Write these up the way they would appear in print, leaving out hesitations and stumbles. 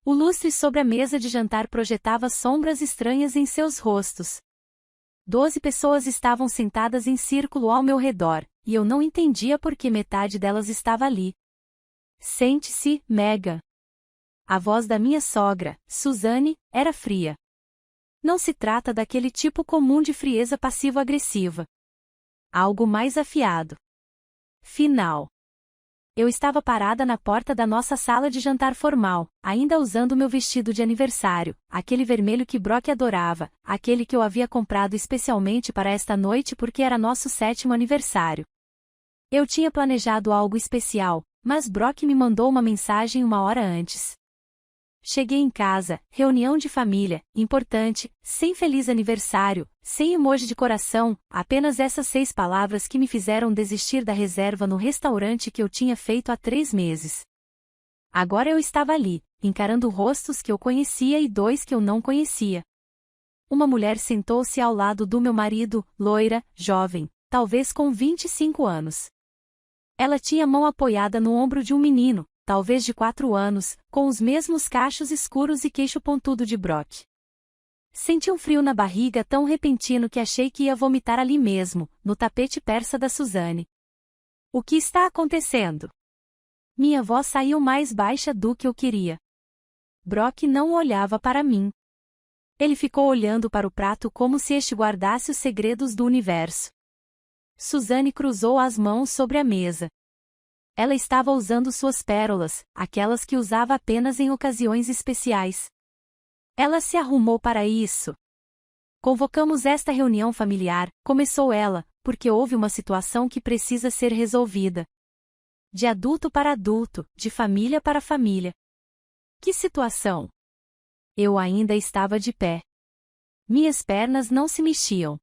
O lustre sobre a mesa de jantar projetava sombras estranhas em seus rostos. 12 pessoas estavam sentadas em círculo ao meu redor, e eu não entendia por que metade delas estava ali. Sente-se, Megan. A voz da minha sogra, Suzanne, era fria. Não se trata daquele tipo comum de frieza passivo-agressiva. Algo mais afiado. Final. Eu estava parada na porta da nossa sala de jantar formal, ainda usando meu vestido de aniversário, aquele vermelho que Brock adorava, aquele que eu havia comprado especialmente para esta noite porque era nosso 7º aniversário. Eu tinha planejado algo especial, mas Brock me mandou uma mensagem uma hora antes. Cheguei em casa, reunião de família, importante, sem feliz aniversário, sem emoji de coração, apenas essas 6 palavras que me fizeram desistir da reserva no restaurante que eu tinha feito há 3 meses. Agora eu estava ali, encarando rostos que eu conhecia e 2 que eu não conhecia. Uma mulher sentou-se ao lado do meu marido, loira, jovem, talvez com 25 anos. Ela tinha a mão apoiada no ombro de um menino, talvez de 4 anos, com os mesmos cachos escuros e queixo pontudo de Brock. Senti um frio na barriga tão repentino que achei que ia vomitar ali mesmo, no tapete persa da Suzanne. O que está acontecendo? Minha voz saiu mais baixa do que eu queria. Brock não olhava para mim. Ele ficou olhando para o prato como se este guardasse os segredos do universo. Suzanne cruzou as mãos sobre a mesa. Ela estava usando suas pérolas, aquelas que usava apenas em ocasiões especiais. Ela se arrumou para isso. Convocamos esta reunião familiar, começou ela, porque houve uma situação que precisa ser resolvida. De adulto para adulto, de família para família. Que situação? Eu ainda estava de pé. Minhas pernas não se mexiam.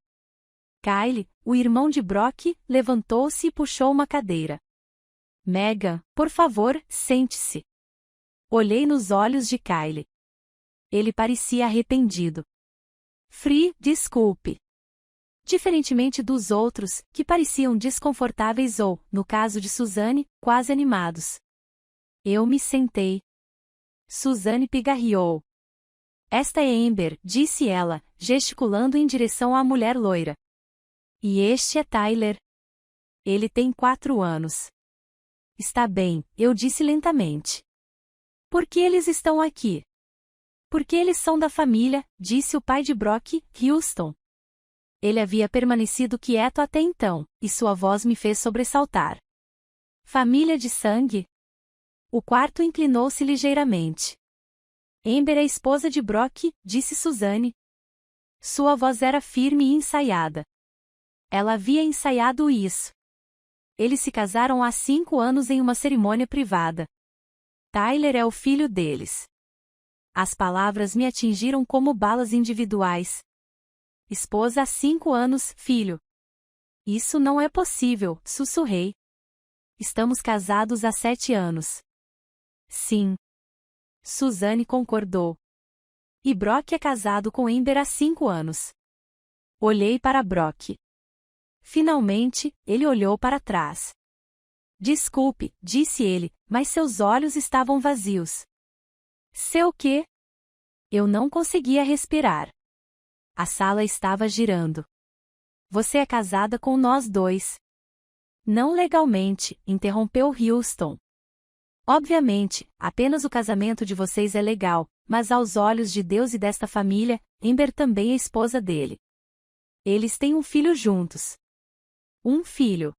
Kyle, o irmão de Brock, levantou-se e puxou uma cadeira. Megan, por favor, sente-se. Olhei nos olhos de Kyle. Ele parecia arrependido. Free, desculpe. Diferentemente dos outros, que pareciam desconfortáveis ou, no caso de Suzanne, quase animados. Eu me sentei. Suzanne pigarreou. Esta é Amber, disse ela, gesticulando em direção à mulher loira. E este é Tyler. Ele tem 4 anos. Está bem, eu disse lentamente. Por que eles estão aqui? Porque eles são da família, disse o pai de Brock, Houston. Ele havia permanecido quieto até então, e sua voz me fez sobressaltar. Família de sangue? O quarto inclinou-se ligeiramente. Amber é esposa de Brock, disse Suzanne. Sua voz era firme e ensaiada. Ela havia ensaiado isso. Eles se casaram há 5 anos em uma cerimônia privada. Tyler é o filho deles. As palavras me atingiram como balas individuais. Esposa há 5 anos, filho. Isso não é possível, sussurrei. Estamos casados há 7 anos. Sim. Suzanne concordou. E Brock é casado com Amber há 5 anos. Olhei para Brock. Finalmente, ele olhou para trás. Desculpe, disse ele, mas seus olhos estavam vazios. Seu quê? Eu não conseguia respirar. A sala estava girando. Você é casada com nós 2. Não legalmente, interrompeu Houston. Obviamente, apenas o casamento de vocês é legal, mas aos olhos de Deus e desta família, Amber também é esposa dele. Eles têm um filho juntos. Um filho.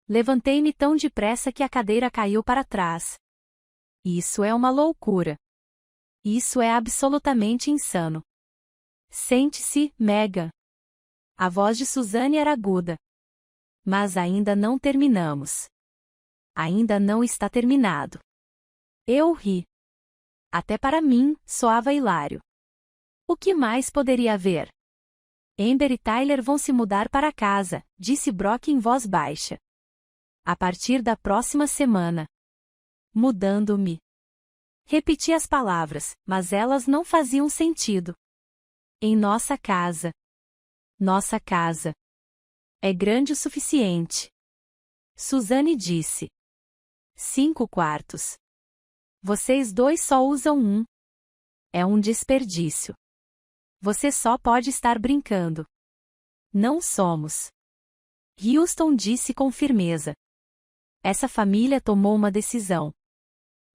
Levantei-me tão depressa que a cadeira caiu para trás. Isso é uma loucura. Isso é absolutamente insano. Sente-se, Megan. A voz de Suzanne era aguda. Mas ainda não terminamos. Ainda não está terminado. Eu ri. Até para mim, soava hilário. O que mais poderia haver? Amber e Tyler vão se mudar para casa, disse Brock em voz baixa. A partir da próxima semana. Mudando-me. Repeti as palavras, mas elas não faziam sentido. Em nossa casa. Nossa casa. É grande o suficiente. Suzanne disse. 5 quartos. Vocês 2 só usam um. É um desperdício. Você só pode estar brincando. Não somos. Houston disse com firmeza. Essa família tomou uma decisão.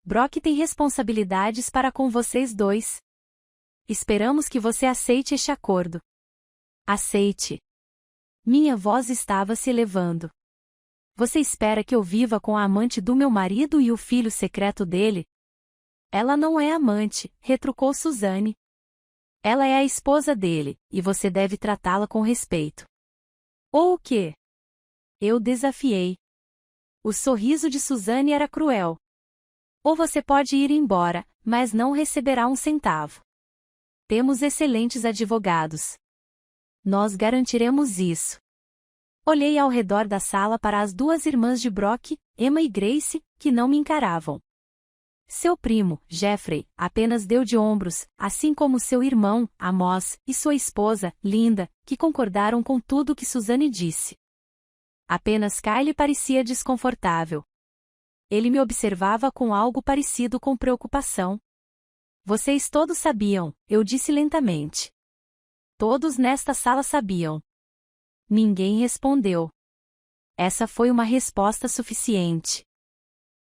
Brock tem responsabilidades para com vocês dois. Esperamos que você aceite este acordo. Aceite. Minha voz estava se elevando. Você espera que eu viva com a amante do meu marido e o filho secreto dele? Ela não é amante, retrucou Suzanne. Ela é a esposa dele, e você deve tratá-la com respeito. Ou o quê? Eu desafiei. O sorriso de Suzanne era cruel. Ou você pode ir embora, mas não receberá um centavo. Temos excelentes advogados. Nós garantiremos isso. Olhei ao redor da sala para as duas irmãs de Brock, Emma e Grace, que não me encaravam. Seu primo, Jeffrey, apenas deu de ombros, assim como seu irmão, Amos, e sua esposa, Linda, que concordaram com tudo que Suzanne disse. Apenas Kyle parecia desconfortável. Ele me observava com algo parecido com preocupação. Vocês todos sabiam, eu disse lentamente. Todos nesta sala sabiam. Ninguém respondeu. Essa foi uma resposta suficiente.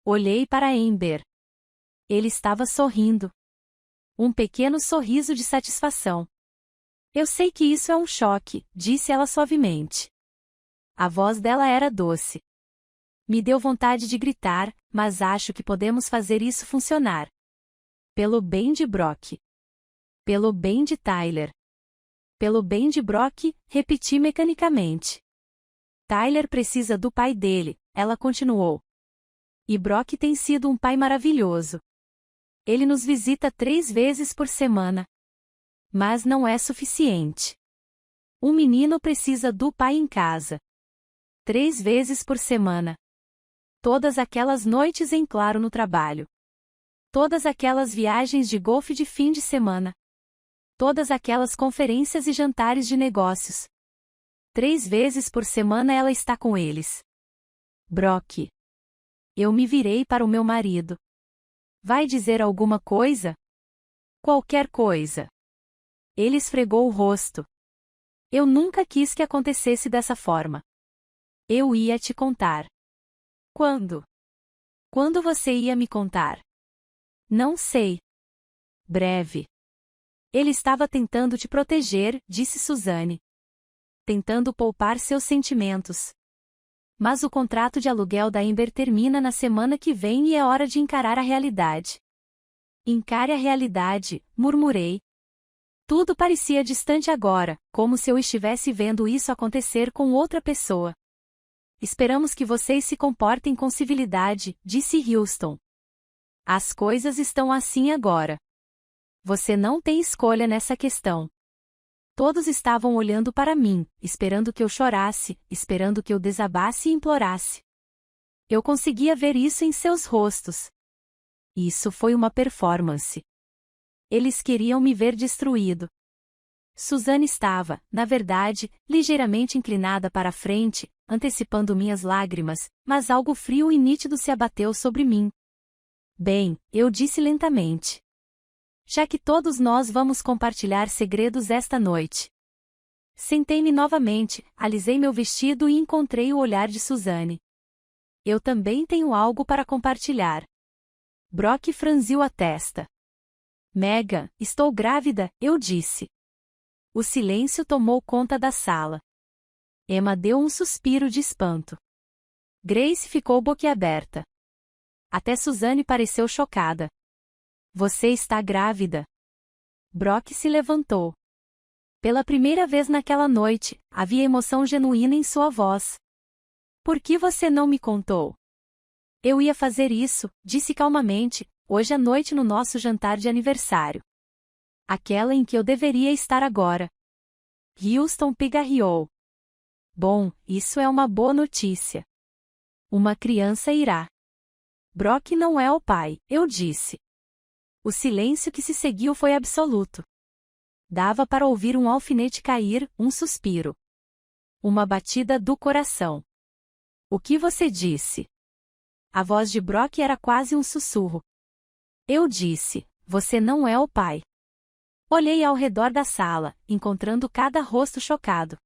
Olhei para Amber. Ele estava sorrindo. Um pequeno sorriso de satisfação. Eu sei que isso é um choque, disse ela suavemente. A voz dela era doce. Me deu vontade de gritar, mas acho que podemos fazer isso funcionar. Pelo bem de Brock. Pelo bem de Tyler. Pelo bem de Brock, repeti mecanicamente. Tyler precisa do pai dele, ela continuou. E Brock tem sido um pai maravilhoso. Ele nos visita 3 vezes por semana. Mas não é suficiente. Um menino precisa do pai em casa. 3 vezes por semana. Todas aquelas noites em claro no trabalho. Todas aquelas viagens de golfe de fim de semana. Todas aquelas conferências e jantares de negócios. 3 vezes por semana ela está com eles. Brock. Eu me virei para o meu marido. Vai dizer alguma coisa? Qualquer coisa. Ele esfregou o rosto. Eu nunca quis que acontecesse dessa forma. Eu ia te contar. Quando? Quando você ia me contar? Não sei. Breve. Ele estava tentando te proteger, disse Suzanne. Tentando poupar seus sentimentos. Mas o contrato de aluguel da Amber termina na semana que vem e é hora de encarar a realidade. Encare a realidade, murmurei. Tudo parecia distante agora, como se eu estivesse vendo isso acontecer com outra pessoa. Esperamos que vocês se comportem com civilidade, disse Houston. As coisas estão assim agora. Você não tem escolha nessa questão. Todos estavam olhando para mim, esperando que eu chorasse, esperando que eu desabasse e implorasse. Eu conseguia ver isso em seus rostos. Isso foi uma performance. Eles queriam me ver destruído. Suzanne estava, na verdade, ligeiramente inclinada para a frente, antecipando minhas lágrimas, mas algo frio e nítido se abateu sobre mim. Bem, eu disse lentamente. Já que todos nós vamos compartilhar segredos esta noite. Sentei-me novamente, alisei meu vestido e encontrei o olhar de Suzanne. Eu também tenho algo para compartilhar. Brock franziu a testa. Megan, estou grávida, eu disse. O silêncio tomou conta da sala. Emma deu um suspiro de espanto. Grace ficou boquiaberta. Até Suzanne pareceu chocada. Você está grávida. Brock se levantou. Pela primeira vez naquela noite, havia emoção genuína em sua voz. Por que você não me contou? Eu ia fazer isso, disse calmamente, hoje à noite no nosso jantar de aniversário. Aquela em que eu deveria estar agora. Houston pigarreou. Bom, isso é uma boa notícia. Uma criança irá. Brock não é o pai, eu disse. O silêncio que se seguiu foi absoluto. Dava para ouvir um alfinete cair, um suspiro. Uma batida do coração. O que você disse? A voz de Brock era quase um sussurro. Eu disse, você não é o pai. Olhei ao redor da sala, encontrando cada rosto chocado.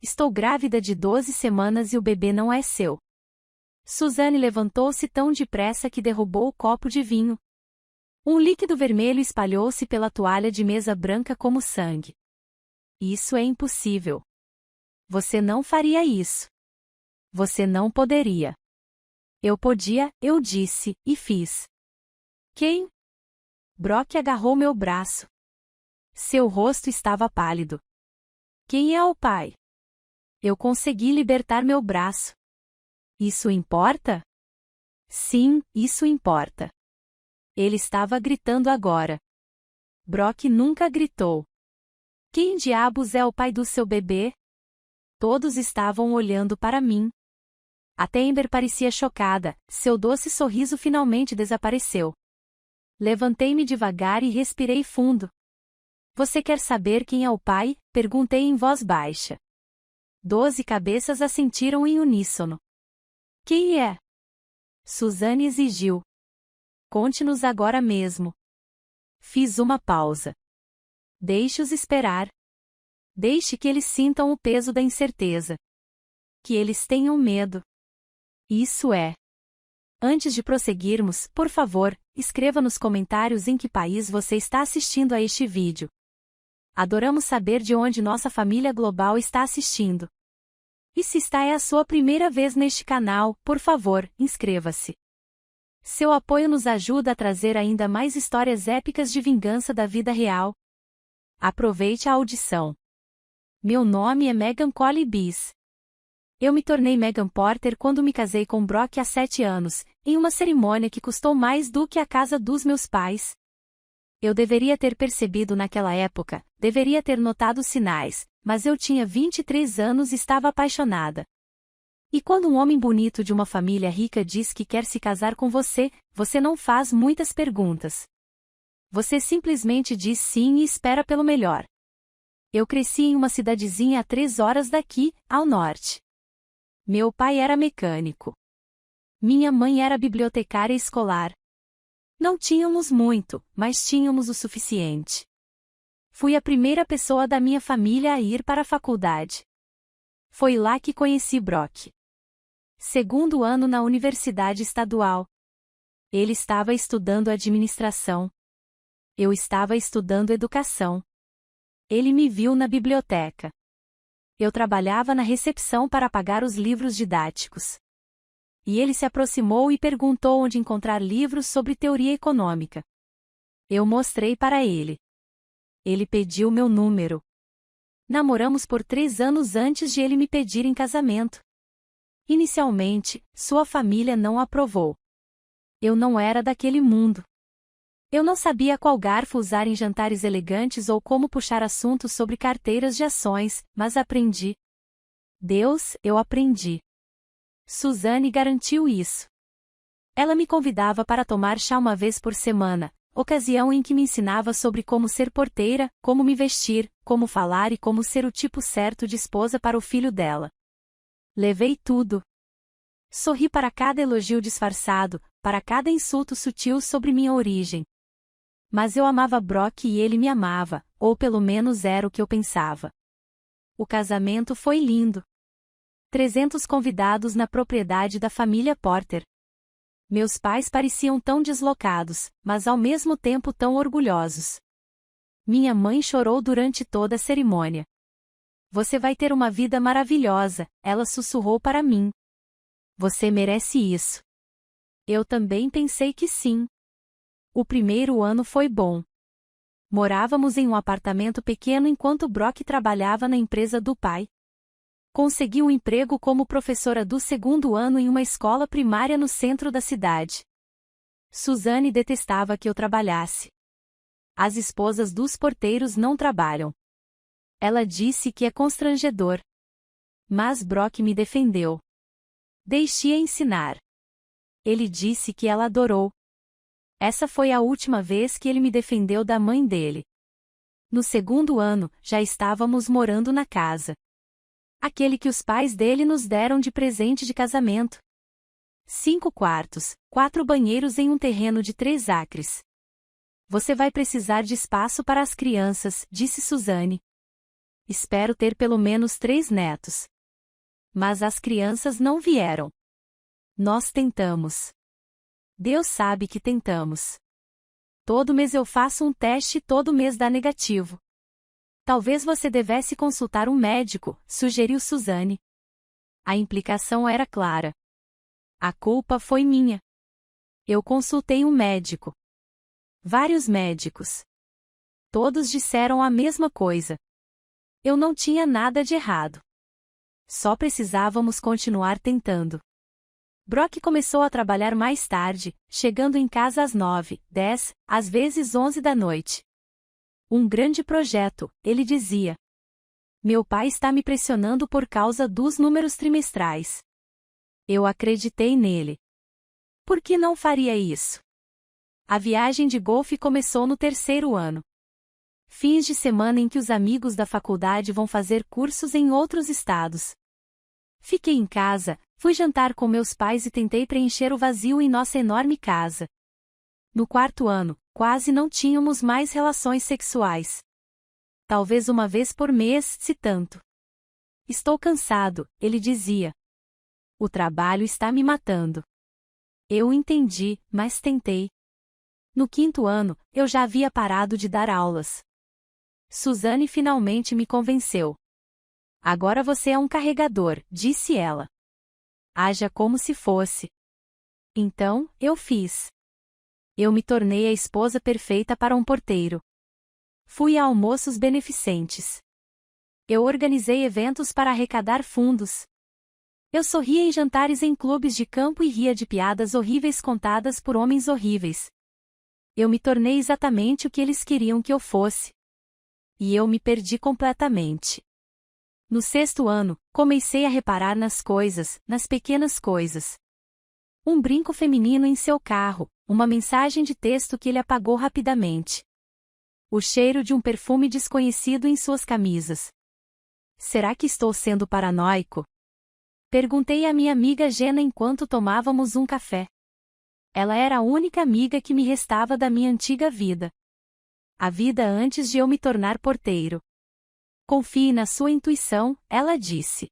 Estou grávida de 12 semanas e o bebê não é seu. Suzane levantou-se tão depressa que derrubou o copo de vinho. Um líquido vermelho espalhou-se pela toalha de mesa branca como sangue. Isso é impossível. Você não faria isso. Você não poderia. Eu podia, eu disse, e fiz. Quem? Brock agarrou meu braço. Seu rosto estava pálido. Quem é o pai? Eu consegui libertar meu braço. Isso importa? Sim, isso importa. Ele estava gritando agora. Brock nunca gritou. Quem diabos é o pai do seu bebê? Todos estavam olhando para mim. Até Amber parecia chocada, seu doce sorriso finalmente desapareceu. Levantei-me devagar e respirei fundo. Você quer saber quem é o pai? Perguntei em voz baixa. 12 cabeças assentiram em uníssono. Quem é? Suzane exigiu. Conte-nos agora mesmo. Fiz uma pausa. Deixe-os esperar. Deixe que eles sintam o peso da incerteza. Que eles tenham medo. Isso é. Antes de prosseguirmos, por favor, escreva nos comentários em que país você está assistindo a este vídeo. Adoramos saber de onde nossa família global está assistindo. E se esta é a sua primeira vez neste canal, por favor, inscreva-se. Seu apoio nos ajuda a trazer ainda mais histórias épicas de vingança da vida real. Aproveite a audição. Meu nome é Megan Collie Biss. Eu me tornei Megan Porter quando me casei com Brock há 7 anos, em uma cerimônia que custou mais do que a casa dos meus pais. Eu deveria ter percebido naquela época, deveria ter notado os sinais, mas eu tinha 23 anos e estava apaixonada. E quando um homem bonito de uma família rica diz que quer se casar com você, você não faz muitas perguntas. Você simplesmente diz sim e espera pelo melhor. Eu cresci em uma cidadezinha a 3 horas daqui, ao norte. Meu pai era mecânico. Minha mãe era bibliotecária escolar. Não tínhamos muito, mas tínhamos o suficiente. Fui a primeira pessoa da minha família a ir para a faculdade. Foi lá que conheci Brock. Segundo ano na Universidade Estadual. Ele estava estudando administração. Eu estava estudando educação. Ele me viu na biblioteca. Eu trabalhava na recepção para pagar os livros didáticos. E ele se aproximou e perguntou onde encontrar livros sobre teoria econômica. Eu mostrei para ele. Ele pediu meu número. Namoramos por 3 anos antes de ele me pedir em casamento. Inicialmente, sua família não aprovou. Eu não era daquele mundo. Eu não sabia qual garfo usar em jantares elegantes ou como puxar assuntos sobre carteiras de ações, mas aprendi. Eu aprendi. Suzane garantiu isso. Ela me convidava para tomar chá uma vez por semana, ocasião em que me ensinava sobre como ser porteira, como me vestir, como falar e como ser o tipo certo de esposa para o filho dela. Levei tudo. Sorri para cada elogio disfarçado, para cada insulto sutil sobre minha origem. Mas eu amava Brock e ele me amava, ou pelo menos era o que eu pensava. O casamento foi lindo. 300 convidados na propriedade da família Porter. Meus pais pareciam tão deslocados, mas ao mesmo tempo tão orgulhosos. Minha mãe chorou durante toda a cerimônia. Você vai ter uma vida maravilhosa, ela sussurrou para mim. Você merece isso. Eu também pensei que sim. O primeiro ano foi bom. Morávamos em um apartamento pequeno enquanto Brock trabalhava na empresa do pai. Consegui um emprego como professora do 2º ano em uma escola primária no centro da cidade. Suzane detestava que eu trabalhasse. As esposas dos porteiros não trabalham. Ela disse que é constrangedor. Mas Brock me defendeu. Deixe-a ensinar. Ele disse que ela adorou. Essa foi a última vez que ele me defendeu da mãe dele. No 2º ano, já estávamos morando na casa. Aquele que os pais dele nos deram de presente de casamento. 5 quartos, 4 banheiros em um terreno de 3 acres. Você vai precisar de espaço para as crianças, disse Suzane. Espero ter pelo menos 3 netos. Mas as crianças não vieram. Nós tentamos. Deus sabe que tentamos. Todo mês eu faço um teste e todo mês dá negativo. Talvez você devesse consultar um médico, sugeriu Suzane. A implicação era clara. A culpa foi minha. Eu consultei um médico. Vários médicos. Todos disseram a mesma coisa. Eu não tinha nada de errado. Só precisávamos continuar tentando. Brock começou a trabalhar mais tarde, chegando em casa às 9, 10, às vezes 11 da noite. Um grande projeto, ele dizia. Meu pai está me pressionando por causa dos números trimestrais. Eu acreditei nele. Por que não faria isso? A viagem de golfe começou no 3º ano. Fins de semana em que os amigos da faculdade vão fazer cursos em outros estados. Fiquei em casa, fui jantar com meus pais e tentei preencher o vazio em nossa enorme casa. No 4º ano, quase não tínhamos mais relações sexuais. Talvez uma vez por mês, se tanto. Estou cansado, ele dizia. O trabalho está me matando. Eu entendi, mas tentei. No 5º ano, eu já havia parado de dar aulas. Suzane finalmente me convenceu. Agora você é um carregador, disse ela. Haja como se fosse. Então, eu fiz. Eu me tornei a esposa perfeita para um porteiro. Fui a almoços beneficentes. Eu organizei eventos para arrecadar fundos. Eu sorria em jantares em clubes de campo e ria de piadas horríveis contadas por homens horríveis. Eu me tornei exatamente o que eles queriam que eu fosse. E eu me perdi completamente. No 6º ano, comecei a reparar nas coisas, nas pequenas coisas. Um brinco feminino em seu carro, uma mensagem de texto que ele apagou rapidamente. O cheiro de um perfume desconhecido em suas camisas. Será que estou sendo paranoico? Perguntei à minha amiga Jenna enquanto tomávamos um café. Ela era a única amiga que me restava da minha antiga vida. A vida antes de eu me tornar porteiro. Confie na sua intuição, ela disse.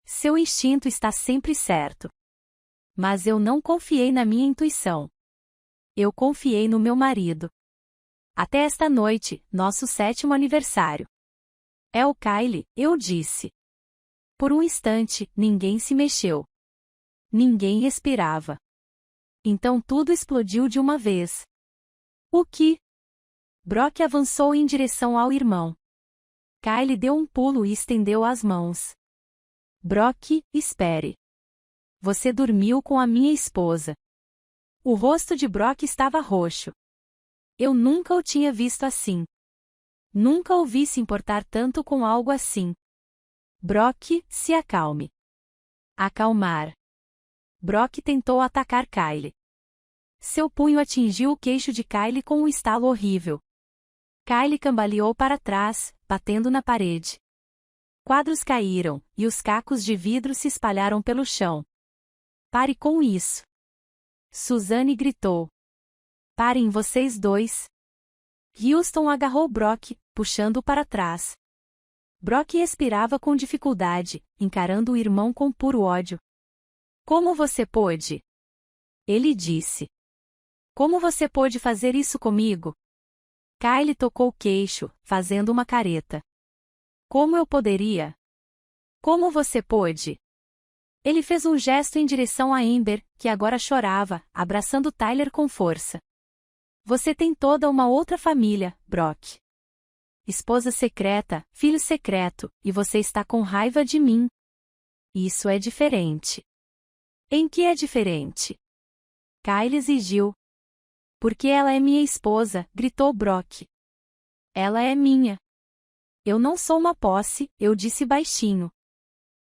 Seu instinto está sempre certo. Mas eu não confiei na minha intuição. Eu confiei no meu marido. Até esta noite, nosso 7º aniversário. É o Kyle, eu disse. Por um instante, ninguém se mexeu. Ninguém respirava. Então tudo explodiu de uma vez. O que? Brock avançou em direção ao irmão. Kyle deu um pulo e estendeu as mãos. Brock, espere. Você dormiu com a minha esposa. O rosto de Brock estava roxo. Eu nunca o tinha visto assim. Nunca o vi se importar tanto com algo assim. Brock, se acalme. Acalmar. Brock tentou atacar Kyle. Seu punho atingiu o queixo de Kyle com um estalo horrível. Kyle cambaleou para trás, batendo na parede. Quadros caíram, e os cacos de vidro se espalharam pelo chão. Pare com isso. Suzane gritou. Parem vocês dois. Houston agarrou Brock, puxando-o para trás. Brock respirava com dificuldade, encarando o irmão com puro ódio. Como você pôde? Ele disse. Como você pôde fazer isso comigo? Kyle tocou o queixo, fazendo uma careta. Como eu poderia? Como você pôde? Ele fez um gesto em direção a Amber, que agora chorava, abraçando Tyler com força. Você tem toda uma outra família, Brock. Esposa secreta, filho secreto, e você está com raiva de mim. Isso é diferente. Em que é diferente? Kyle exigiu. Porque ela é minha esposa, gritou Brock. Ela é minha. Eu não sou uma posse, eu disse baixinho.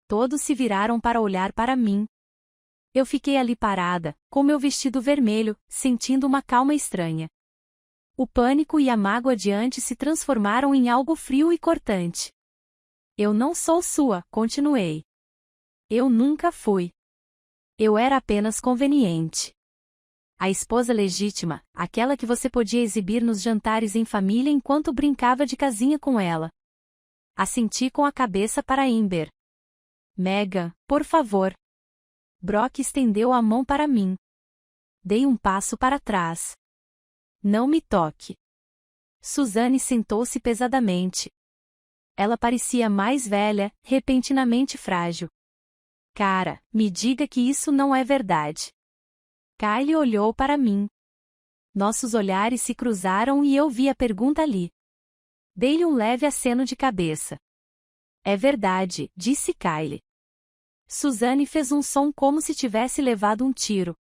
Todos se viraram para olhar para mim. Eu fiquei ali parada, com meu vestido vermelho, sentindo uma calma estranha. O pânico e a mágoa de antes se transformaram em algo frio e cortante. Eu não sou sua, continuei. Eu nunca fui. Eu era apenas conveniente. A esposa legítima, aquela que você podia exibir nos jantares em família enquanto brincava de casinha com ela. Assenti com a cabeça para Amber. Megan, por favor. Brock estendeu a mão para mim. Dei um passo para trás. Não me toque. Suzanne sentou-se pesadamente. Ela parecia mais velha, repentinamente frágil. Cara, me diga que isso não é verdade. Kylie olhou para mim. Nossos olhares se cruzaram e eu vi a pergunta ali. Dei-lhe um leve aceno de cabeça. É verdade, disse Kylie. Suzanne fez um som como se tivesse levado um tiro.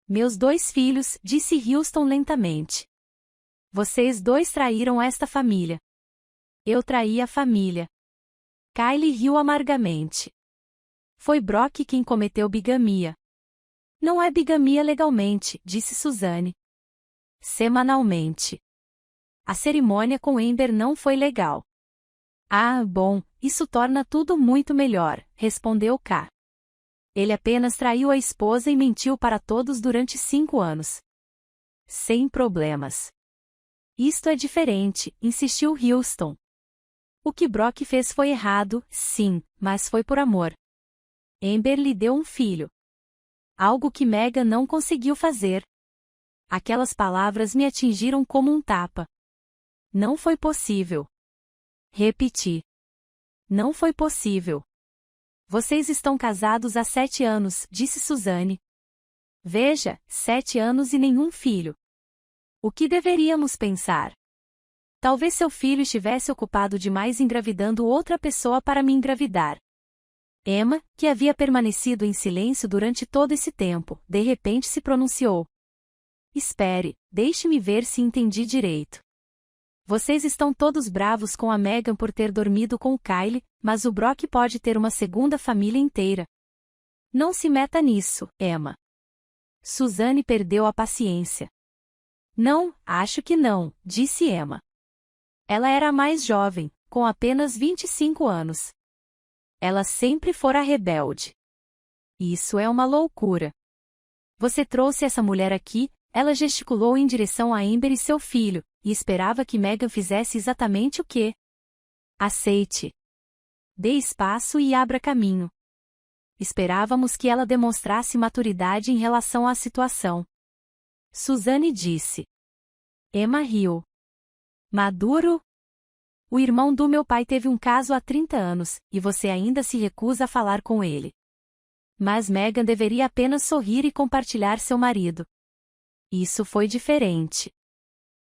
Meus 2 filhos, disse Houston lentamente. Vocês 2 traíram esta família. Eu traí a família. Kylie riu amargamente. Foi Brock quem cometeu bigamia. Não é bigamia legalmente, disse Suzanne. Semanalmente. A cerimônia com Amber não foi legal. Ah, bom, isso torna tudo muito melhor, respondeu K. Ele apenas traiu a esposa e mentiu para todos durante 5 anos. Sem problemas. Isto é diferente, insistiu Houston. O que Brock fez foi errado, sim, mas foi por amor. Amber lhe deu um filho. Algo que Megan não conseguiu fazer. Aquelas palavras me atingiram como um tapa. Não foi possível. Repeti. Não foi possível. Vocês estão casados há 7 anos, disse Suzanne. Veja, 7 anos e nenhum filho. O que deveríamos pensar? Talvez seu filho estivesse ocupado demais engravidando outra pessoa para me engravidar. Emma, que havia permanecido em silêncio durante todo esse tempo, de repente se pronunciou. Espere, deixe-me ver se entendi direito. Vocês estão todos bravos com a Megan por ter dormido com o Kylie, mas o Brock pode ter uma segunda família inteira. Não se meta nisso, Emma. Suzanne perdeu a paciência. Não, acho que não, disse Emma. Ela era a mais jovem, com apenas 25 anos. Ela sempre fora rebelde. Isso é uma loucura. Você trouxe essa mulher aqui, ela gesticulou em direção a Amber e seu filho, e esperava que Megan fizesse exatamente o que? Aceite. Dê espaço e abra caminho. Esperávamos que ela demonstrasse maturidade em relação à situação. Suzanne disse. Emma riu. Maduro? O irmão do meu pai teve um caso há 30 anos, e você ainda se recusa a falar com ele. Mas Megan deveria apenas sorrir e compartilhar seu marido. Isso foi diferente.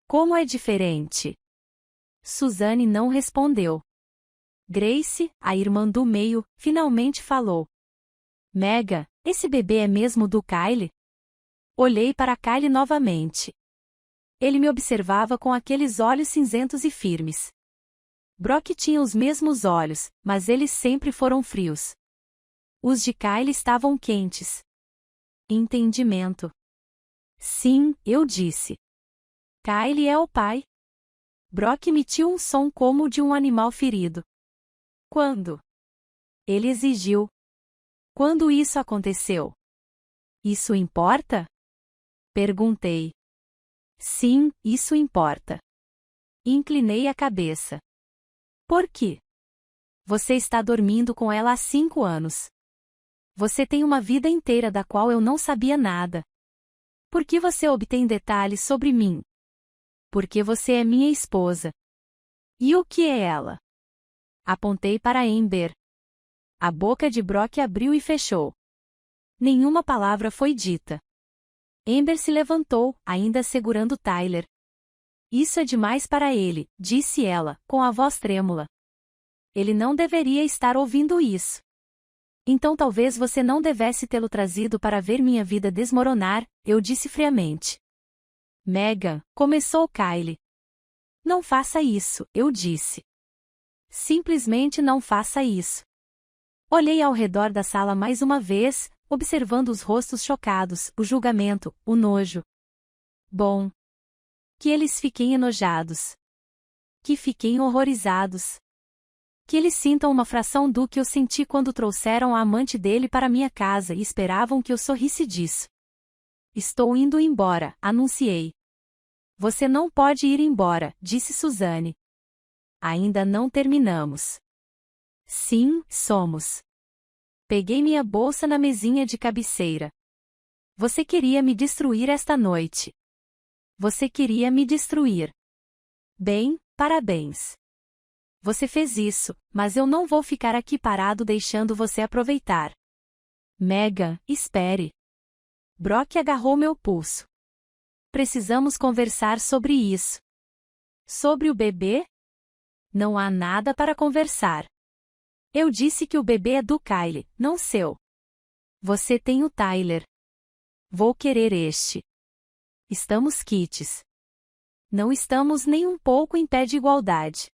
Como é diferente? Suzanne não respondeu. Grace, a irmã do meio, finalmente falou. Megan, esse bebê é mesmo do Kylie? Olhei para Kylie novamente. Ele me observava com aqueles olhos cinzentos e firmes. Brock tinha os mesmos olhos, mas eles sempre foram frios. Os de Kylie estavam quentes. Entendimento. Sim, eu disse. Kylie é o pai. Brock emitiu um som como o de um animal ferido. Quando? Ele exigiu. Quando isso aconteceu? Isso importa? Perguntei. Sim, isso importa. Inclinei a cabeça. Por quê? Você está dormindo com ela há 5 anos. Você tem uma vida inteira da qual eu não sabia nada. Por que você obtém detalhes sobre mim? Porque você é minha esposa. E o que é ela? Apontei para Amber. A boca de Brock abriu e fechou. Nenhuma palavra foi dita. Amber se levantou, ainda segurando Tyler. Isso é demais para ele, disse ela, com a voz trêmula. Ele não deveria estar ouvindo isso. Então talvez você não devesse tê-lo trazido para ver minha vida desmoronar, eu disse friamente. Megan, começou Kylie. Não faça isso, eu disse. Simplesmente não faça isso. Olhei ao redor da sala mais uma vez, observando os rostos chocados, o julgamento, o nojo. Bom. Que eles fiquem enojados. Que fiquem horrorizados. Que eles sintam uma fração do que eu senti quando trouxeram a amante dele para minha casa e esperavam que eu sorrisse disso. Estou indo embora, anunciei. Você não pode ir embora, disse Suzane. Ainda não terminamos. Sim, somos. Peguei minha bolsa na mesinha de cabeceira. Você queria me destruir esta noite. Você queria me destruir. Bem, parabéns. Você fez isso, mas eu não vou ficar aqui parado deixando você aproveitar. Megan, espere. Brock agarrou meu pulso. Precisamos conversar sobre isso. Sobre o bebê? Não há nada para conversar. Eu disse que o bebê é do Kyle, não seu. Você tem o Tyler. Vou querer este. Estamos quites. Não estamos nem um pouco em pé de igualdade.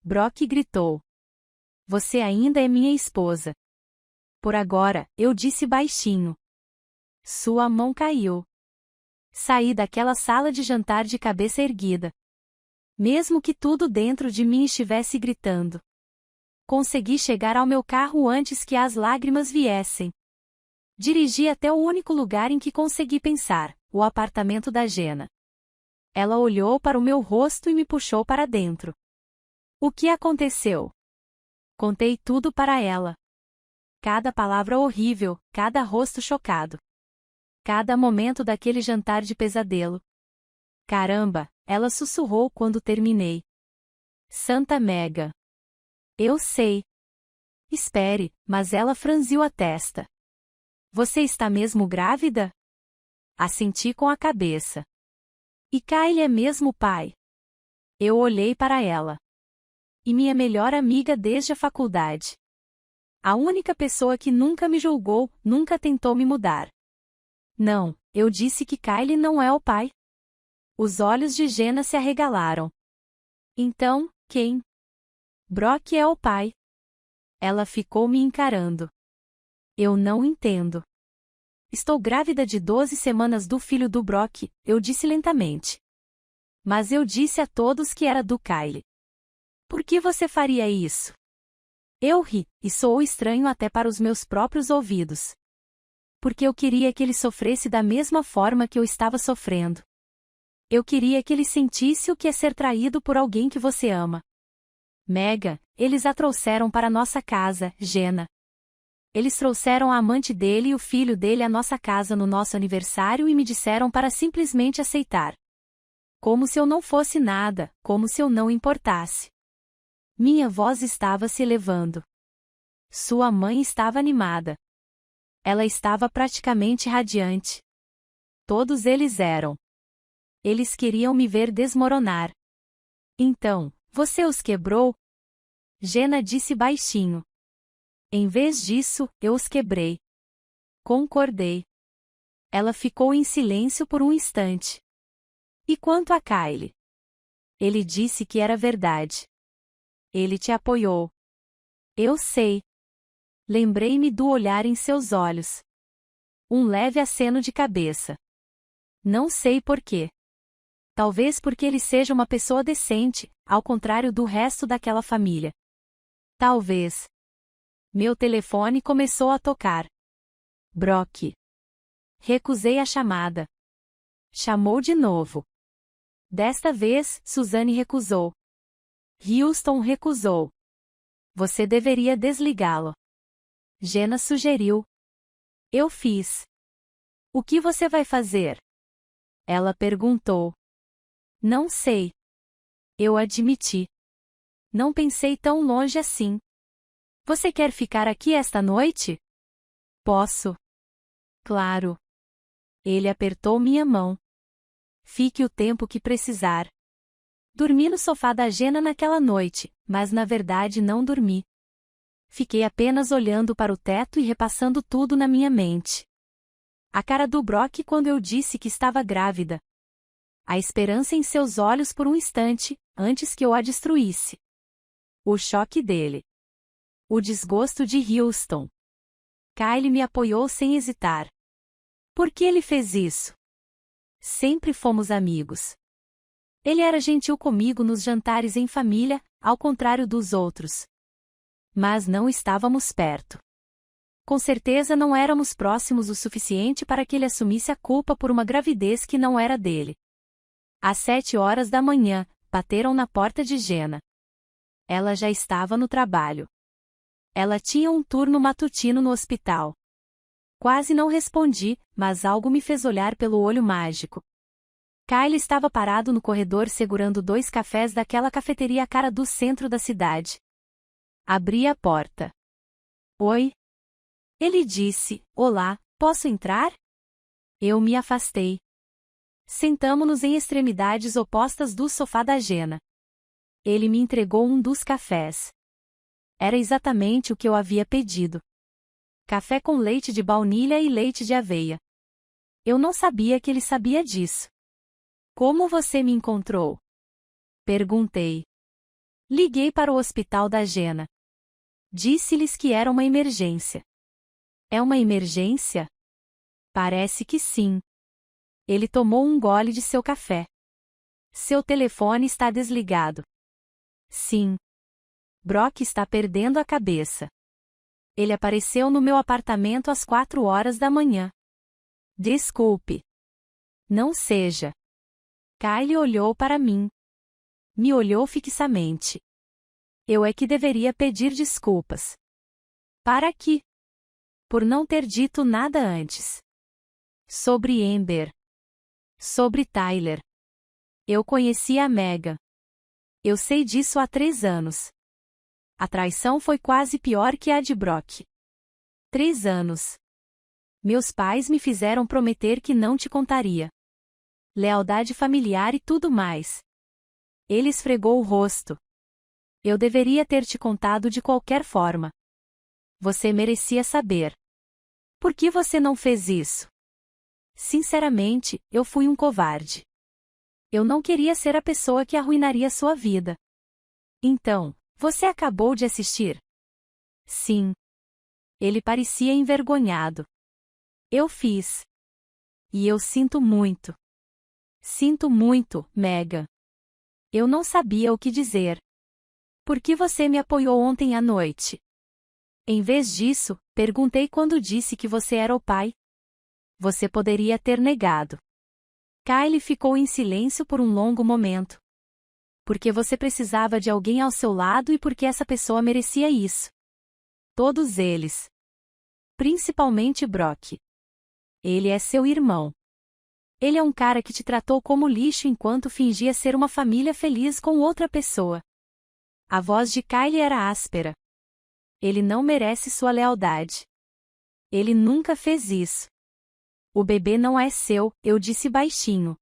Brock gritou. Você ainda é minha esposa. Por agora, eu disse baixinho. Sua mão caiu. Saí daquela sala de jantar de cabeça erguida. Mesmo que tudo dentro de mim estivesse gritando. Consegui chegar ao meu carro antes que as lágrimas viessem. Dirigi até o único lugar em que consegui pensar, o apartamento da Jenna. Ela olhou para o meu rosto e me puxou para dentro. O que aconteceu? Contei tudo para ela. Cada palavra horrível, cada rosto chocado. Cada momento daquele jantar de pesadelo. Caramba, ela sussurrou quando terminei. Santa Megan. Eu sei. Espere, mas ela franziu a testa. Você está mesmo grávida? Assenti com a cabeça. E Kyle é mesmo pai? Eu olhei para ela. E minha melhor amiga desde a faculdade. A única pessoa que nunca me julgou, nunca tentou me mudar. Não, eu disse que Kyle não é o pai. Os olhos de Jenna se arregalaram. Então, quem? Brock é o pai. Ela ficou me encarando. Eu não entendo. Estou grávida de 12 semanas do filho do Brock, eu disse lentamente. Mas eu disse a todos que era do Kyle. Por que você faria isso? Eu ri, e soou estranho até para os meus próprios ouvidos. Porque eu queria que ele sofresse da mesma forma que eu estava sofrendo. Eu queria que ele sentisse o que é ser traído por alguém que você ama. Megan, eles a trouxeram para nossa casa, Jenna. Eles trouxeram a amante dele e o filho dele à nossa casa no nosso aniversário e me disseram para simplesmente aceitar. Como se eu não fosse nada, como se eu não importasse. Minha voz estava se elevando. Sua mãe estava animada. Ela estava praticamente radiante. Todos eles eram. Eles queriam me ver desmoronar. Então, você os quebrou? Jenna disse baixinho. Em vez disso, eu os quebrei. Concordei. Ela ficou em silêncio por um instante. E quanto a Kyle? Ele disse que era verdade. Ele te apoiou. Eu sei. Lembrei-me do olhar em seus olhos. Um leve aceno de cabeça. Não sei por quê. Talvez porque ele seja uma pessoa decente, ao contrário do resto daquela família. Talvez. Meu telefone começou a tocar. Brock. Recusei a chamada. Chamou de novo. Desta vez, Suzane recusou. Houston recusou. Você deveria desligá-lo. Jenna sugeriu. Eu fiz. O que você vai fazer? Ela perguntou. Não sei. Eu admiti. Não pensei tão longe assim. Você quer ficar aqui esta noite? Posso. Claro. Ele apertou minha mão. Fique o tempo que precisar. Dormi no sofá da Jenna naquela noite, mas na verdade não dormi. Fiquei apenas olhando para o teto e repassando tudo na minha mente. A cara do Brock quando eu disse que estava grávida. A esperança em seus olhos por um instante, antes que eu a destruísse. O choque dele. O desgosto de Houston. Kyle me apoiou sem hesitar. Por que ele fez isso? Sempre fomos amigos. Ele era gentil comigo nos jantares em família, ao contrário dos outros. Mas não estávamos perto. Com certeza não éramos próximos o suficiente para que ele assumisse a culpa por uma gravidez que não era dele. Às 7 horas da manhã, bateram na porta de Jenna. Ela já estava no trabalho. Ela tinha um turno matutino no hospital. Quase não respondi, mas algo me fez olhar pelo olho mágico. Kyle estava parado no corredor segurando 2 cafés daquela cafeteria à cara do centro da cidade. Abri a porta. Oi? Ele disse, olá, posso entrar? Eu me afastei. Sentamo-nos em extremidades opostas do sofá da Jenna. Ele me entregou um dos cafés. Era exatamente o que eu havia pedido. Café com leite de baunilha e leite de aveia. Eu não sabia que ele sabia disso. Como você me encontrou? Perguntei. Liguei para o hospital da Jenna. Disse-lhes que era uma emergência. É uma emergência? Parece que sim. Ele tomou um gole de seu café. Seu telefone está desligado. Sim. Brock está perdendo a cabeça. Ele apareceu no meu apartamento às 4 horas da manhã. Desculpe. Não seja. Kyle olhou para mim. Me olhou fixamente. Eu é que deveria pedir desculpas. Para quê? Por não ter dito nada antes. Sobre Amber. Sobre Tyler. Eu conheci a Megan. Eu sei disso há 3 anos. A traição foi quase pior que a de Brock. 3 anos. Meus pais me fizeram prometer que não te contaria. Lealdade familiar e tudo mais. Ele esfregou o rosto. Eu deveria ter te contado de qualquer forma. Você merecia saber. Por que você não fez isso? Sinceramente, eu fui um covarde. Eu não queria ser a pessoa que arruinaria sua vida. Então, você acabou de assistir? Sim. Ele parecia envergonhado. Eu fiz. E eu sinto muito. Sinto muito, Megan. Eu não sabia o que dizer. Por que você me apoiou ontem à noite? Em vez disso, perguntei quando disse que você era o pai. Você poderia ter negado. Kyle ficou em silêncio por um longo momento. Porque você precisava de alguém ao seu lado e porque essa pessoa merecia isso. Todos eles. Principalmente Brock. Ele é seu irmão. Ele é um cara que te tratou como lixo enquanto fingia ser uma família feliz com outra pessoa. A voz de Kyle era áspera. Ele não merece sua lealdade. Ele nunca fez isso. O bebê não é seu, eu disse baixinho.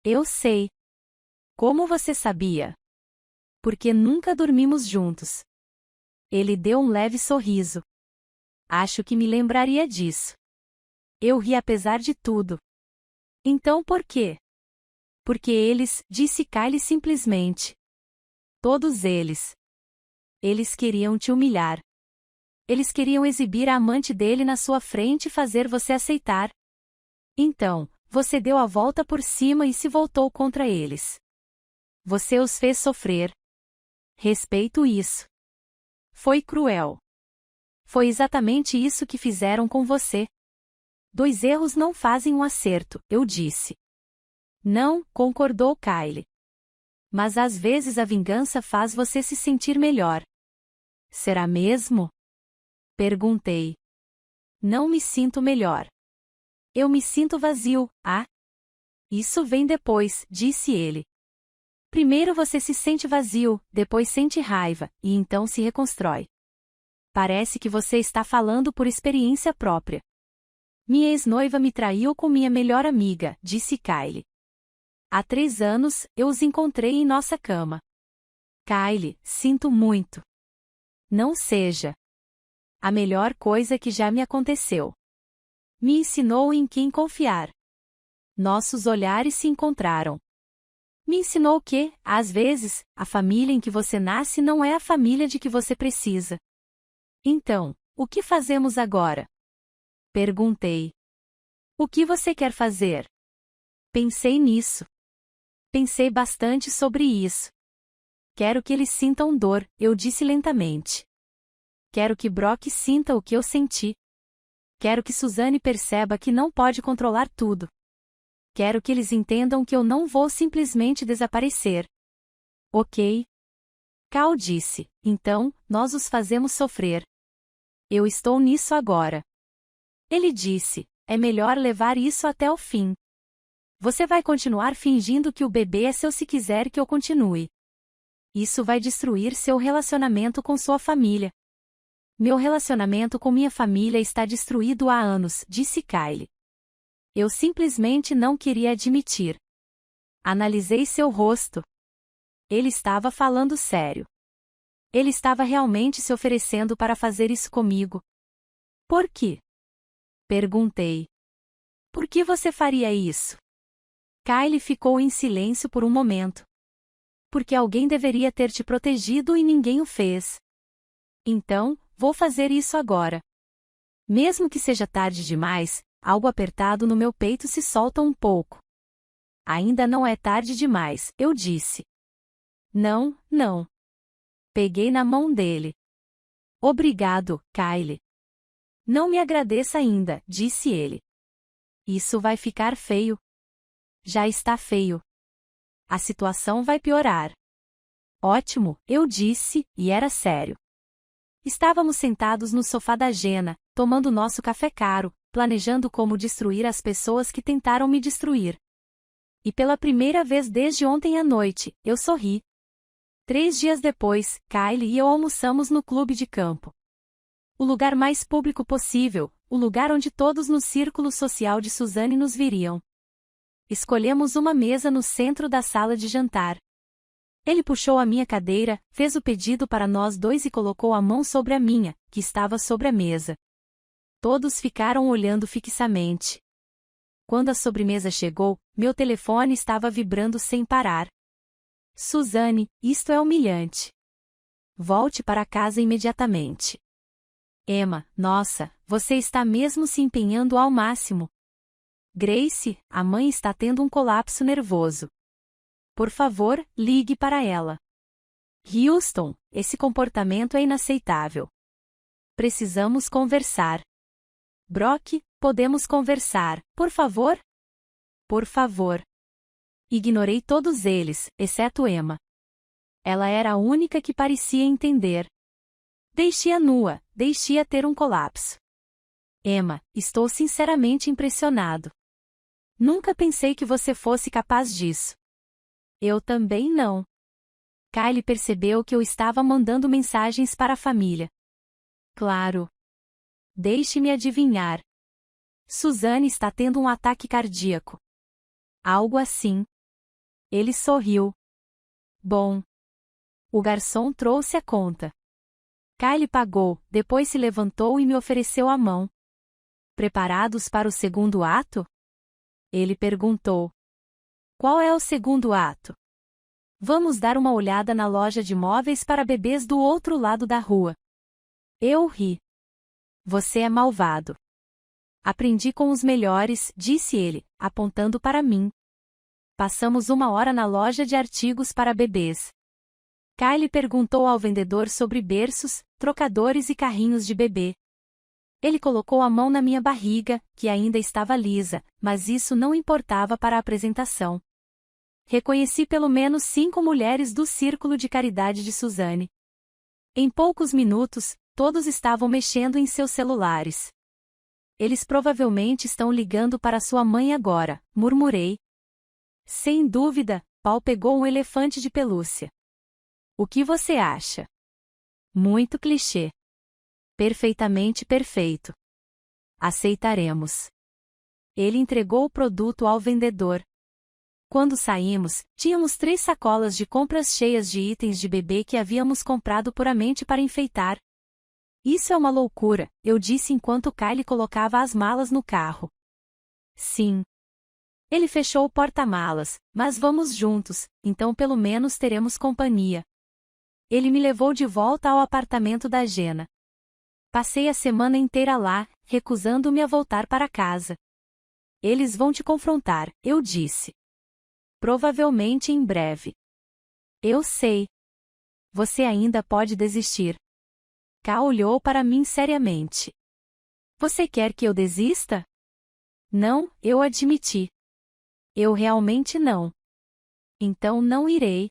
Eu sei. Como você sabia? Porque nunca dormimos juntos. Ele deu um leve sorriso. Acho que me lembraria disso. Eu ri apesar de tudo. Então por quê? Porque eles, disse Kyle simplesmente. Todos eles. Eles queriam te humilhar. Eles queriam exibir a amante dele na sua frente e fazer você aceitar. Então, você deu a volta por cima e se voltou contra eles. Você os fez sofrer. Respeito isso. Foi cruel. Foi exatamente isso que fizeram com você. 2 erros não fazem um acerto, eu disse. Não, concordou Kyle. Mas às vezes a vingança faz você se sentir melhor. Será mesmo? Perguntei. Não me sinto melhor. Eu me sinto vazio, ah? Isso vem depois, disse ele. Primeiro você se sente vazio, depois sente raiva, e então se reconstrói. Parece que você está falando por experiência própria. Minha ex-noiva me traiu com minha melhor amiga, disse Kyle. Há 3 anos, eu os encontrei em nossa cama. Kyle, sinto muito. Não seja. A melhor coisa que já me aconteceu. Me ensinou em quem confiar. Nossos olhares se encontraram. Me ensinou que, às vezes, a família em que você nasce não é a família de que você precisa. Então, o que fazemos agora? Perguntei. O que você quer fazer? Pensei nisso. Pensei bastante sobre isso. Quero que eles sintam dor, eu disse lentamente. Quero que Brock sinta o que eu senti. Quero que Suzane perceba que não pode controlar tudo. Quero que eles entendam que eu não vou simplesmente desaparecer. Ok? Cal disse, então, nós os fazemos sofrer. Eu estou nisso agora. Ele disse, é melhor levar isso até o fim. Você vai continuar fingindo que o bebê é seu se quiser que eu continue. Isso vai destruir seu relacionamento com sua família. Meu relacionamento com minha família está destruído há anos, disse Kyle. Eu simplesmente não queria admitir. Analisei seu rosto. Ele estava falando sério. Ele estava realmente se oferecendo para fazer isso comigo. Por quê? Perguntei. Por que você faria isso? Kyle ficou em silêncio por um momento. Porque alguém deveria ter te protegido e ninguém o fez. Então, vou fazer isso agora. Mesmo que seja tarde demais, algo apertado no meu peito se solta um pouco. Ainda não é tarde demais, eu disse. Não, não. Peguei na mão dele. Obrigado, Kyle. Não me agradeça ainda, disse ele. Isso vai ficar feio. Já está feio. A situação vai piorar. Ótimo, eu disse, e era sério. Estávamos sentados no sofá da Jenna, tomando nosso café caro, planejando como destruir as pessoas que tentaram me destruir. E pela primeira vez desde ontem à noite, eu sorri. 3 dias depois, Kyle e eu almoçamos no clube de campo. O lugar mais público possível, o lugar onde todos no círculo social de Suzane nos viriam. Escolhemos uma mesa no centro da sala de jantar. Ele puxou a minha cadeira, fez o pedido para nós dois e colocou a mão sobre a minha, que estava sobre a mesa. Todos ficaram olhando fixamente. Quando a sobremesa chegou, meu telefone estava vibrando sem parar. Suzane, isto é humilhante. Volte para casa imediatamente. Emma, nossa, você está mesmo se empenhando ao máximo. Grace, a mãe está tendo um colapso nervoso. Por favor, ligue para ela. Houston, esse comportamento é inaceitável. Precisamos conversar. Brock, podemos conversar, por favor? Por favor. Ignorei todos eles, exceto Emma. Ela era a única que parecia entender. Deixe-a nua, deixe-a ter um colapso. Emma, estou sinceramente impressionado. Nunca pensei que você fosse capaz disso. Eu também não. Kyle percebeu que eu estava mandando mensagens para a família. Claro. Deixe-me adivinhar. Suzane está tendo um ataque cardíaco. Algo assim. Ele sorriu. Bom. O garçom trouxe a conta. Kyle pagou, depois se levantou e me ofereceu a mão. Preparados para o segundo ato? Ele perguntou. Qual é o segundo ato? Vamos dar uma olhada na loja de móveis para bebês do outro lado da rua. Eu ri. Você é malvado. Aprendi com os melhores, disse ele, apontando para mim. Passamos 1 hora na loja de artigos para bebês. Kyle perguntou ao vendedor sobre berços, trocadores e carrinhos de bebê. Ele colocou a mão na minha barriga, que ainda estava lisa, mas isso não importava para a apresentação. Reconheci pelo menos 5 mulheres do círculo de caridade de Suzane. Em poucos minutos, todos estavam mexendo em seus celulares. Eles provavelmente estão ligando para sua mãe agora, murmurei. Sem dúvida, Paul pegou um elefante de pelúcia. O que você acha? Muito clichê. Perfeitamente perfeito. Aceitaremos. Ele entregou o produto ao vendedor. Quando saímos, tínhamos 3 sacolas de compras cheias de itens de bebê que havíamos comprado puramente para enfeitar. Isso é uma loucura, eu disse enquanto Kyle colocava as malas no carro. Sim. Ele fechou o porta-malas, mas vamos juntos, então pelo menos teremos companhia. Ele me levou de volta ao apartamento da Jenna. Passei a semana inteira lá, recusando-me a voltar para casa. Eles vão te confrontar, eu disse. Provavelmente em breve. Eu sei. Você ainda pode desistir. Ká olhou para mim seriamente. Você quer que eu desista? Não, eu admiti. Eu realmente não. Então não irei.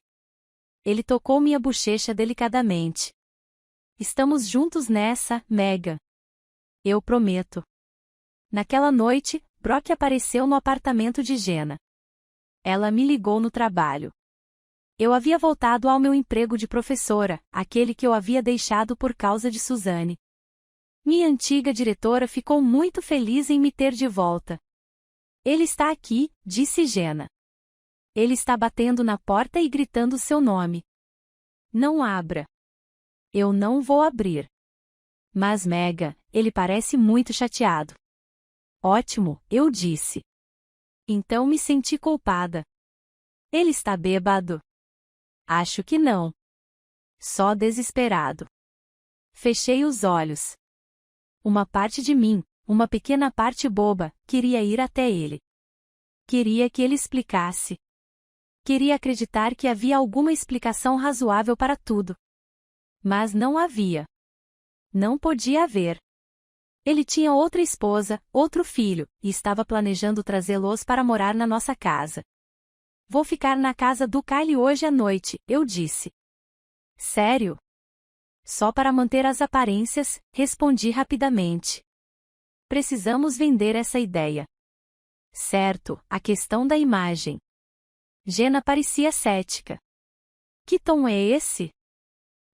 Ele tocou minha bochecha delicadamente. Estamos juntos nessa, Megan. Eu prometo. Naquela noite, Brock apareceu no apartamento de Jenna. Ela me ligou no trabalho. Eu havia voltado ao meu emprego de professora, aquele que eu havia deixado por causa de Suzanne. Minha antiga diretora ficou muito feliz em me ter de volta. Ele está aqui, disse Jenna. Ele está batendo na porta e gritando seu nome. Não abra. Eu não vou abrir. Mas Megan, ele parece muito chateado. Ótimo, eu disse. Então me senti culpada. Ele está bêbado? Acho que não. Só desesperado. Fechei os olhos. Uma parte de mim, uma pequena parte boba, queria ir até ele. Queria que ele explicasse. Queria acreditar que havia alguma explicação razoável para tudo. Mas não havia. Não podia haver. Ele tinha outra esposa, outro filho, e estava planejando trazê-los para morar na nossa casa. Vou ficar na casa do Kyle hoje à noite, eu disse. Sério? Só para manter as aparências, respondi rapidamente. Precisamos vender essa ideia. Certo, a questão da imagem. Jenna parecia cética. Que tom é esse?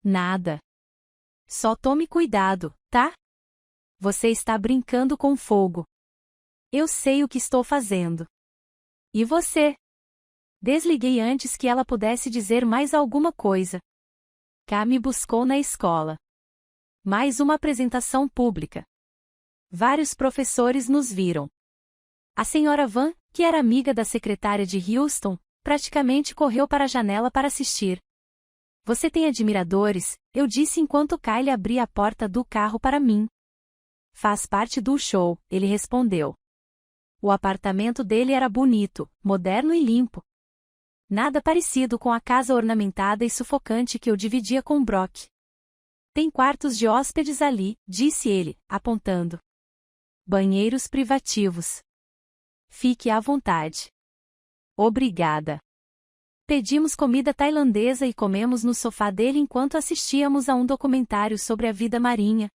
Nada. Só tome cuidado, tá? Você está brincando com fogo. Eu sei o que estou fazendo. E você? Desliguei antes que ela pudesse dizer mais alguma coisa. Ká me buscou na escola. Mais uma apresentação pública. Vários professores nos viram. A senhora Van, que era amiga da secretária de Houston, praticamente correu para a janela para assistir. Você tem admiradores, eu disse enquanto Kyle abria a porta do carro para mim. Faz parte do show, ele respondeu. O apartamento dele era bonito, moderno e limpo. Nada parecido com a casa ornamentada e sufocante que eu dividia com Brock. Tem quartos de hóspedes ali, disse ele, apontando. Banheiros privativos. Fique à vontade. Obrigada. Pedimos comida tailandesa e comemos no sofá dele enquanto assistíamos a um documentário sobre a vida marinha.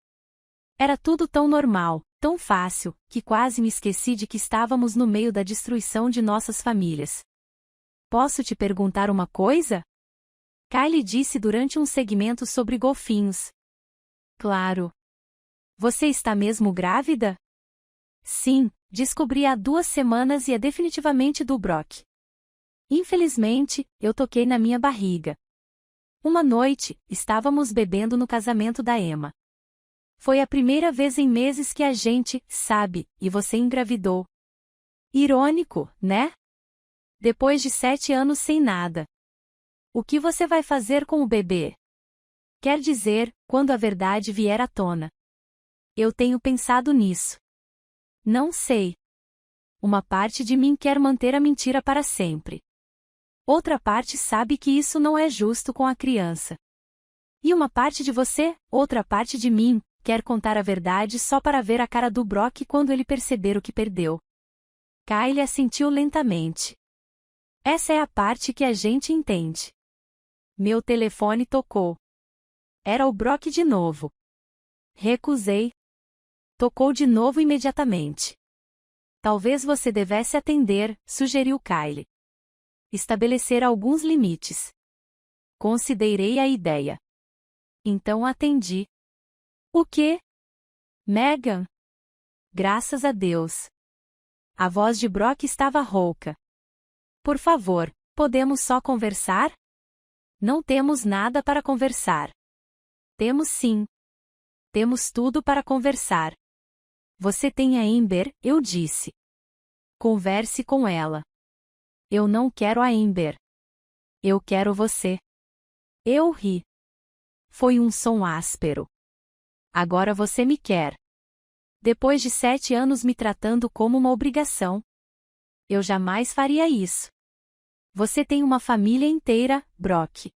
Era tudo tão normal, tão fácil, que quase me esqueci de que estávamos no meio da destruição de nossas famílias. Posso te perguntar uma coisa? Kylie disse durante um segmento sobre golfinhos. Claro. Você está mesmo grávida? Sim, descobri há 2 semanas e é definitivamente do Brock. Infelizmente, eu toquei na minha barriga. Uma noite, estávamos bebendo no casamento da Emma. Foi a primeira vez em meses que a gente, sabe, e você engravidou. Irônico, né? Depois de 7 anos sem nada. O que você vai fazer com o bebê? Quer dizer, quando a verdade vier à tona. Eu tenho pensado nisso. Não sei. Uma parte de mim quer manter a mentira para sempre. Outra parte sabe que isso não é justo com a criança. E uma parte de você, outra parte de mim, quer contar a verdade só para ver a cara do Brock quando ele perceber o que perdeu. Kyle assentiu lentamente. Essa é a parte que a gente entende. Meu telefone tocou. Era o Brock de novo. Recusei. Tocou de novo imediatamente. Talvez você devesse atender, sugeriu Kyle. Estabelecer alguns limites. Considerei a ideia. Então atendi. O quê? Megan? Graças a Deus. A voz de Brock estava rouca. Por favor, podemos só conversar? Não temos nada para conversar. Temos sim. Temos tudo para conversar. Você tem a Amber, eu disse. Converse com ela. Eu não quero a Amber. Eu quero você. Eu ri. Foi um som áspero. Agora você me quer. Depois de 7 anos me tratando como uma obrigação. Eu jamais faria isso. Você tem uma família inteira, Brock.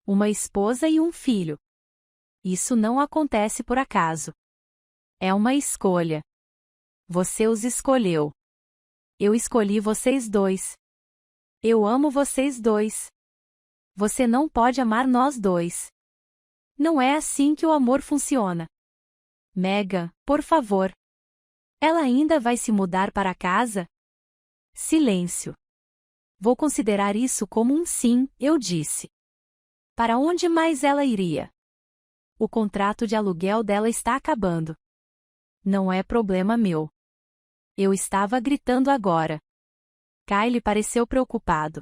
Uma esposa e um filho. Isso não acontece por acaso. É uma escolha. Você os escolheu. Eu escolhi vocês dois. Eu amo vocês dois. Você não pode amar nós dois. Não é assim que o amor funciona. Megan, por favor. Ela ainda vai se mudar para casa? Silêncio. Vou considerar isso como um sim, eu disse. Para onde mais ela iria? O contrato de aluguel dela está acabando. Não é problema meu. Eu estava gritando agora. Kyle pareceu preocupado.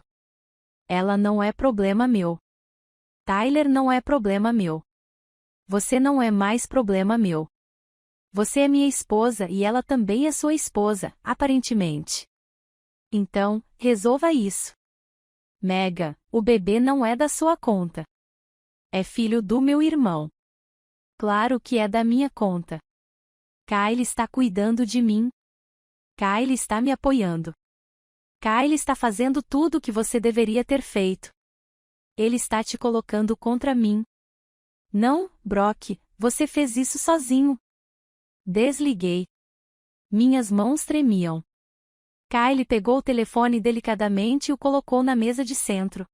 Ela não é problema meu. Tyler não é problema meu. Você não é mais problema meu. Você é minha esposa e ela também é sua esposa, aparentemente. Então, resolva isso. Megan, o bebê não é da sua conta. É filho do meu irmão. Claro que é da minha conta. Kyle está cuidando de mim. Kyle está me apoiando. Kyle está fazendo tudo o que você deveria ter feito. Ele está te colocando contra mim. Não, Brock, você fez isso sozinho. Desliguei. Minhas mãos tremiam. Kyle pegou o telefone delicadamente e o colocou na mesa de centro.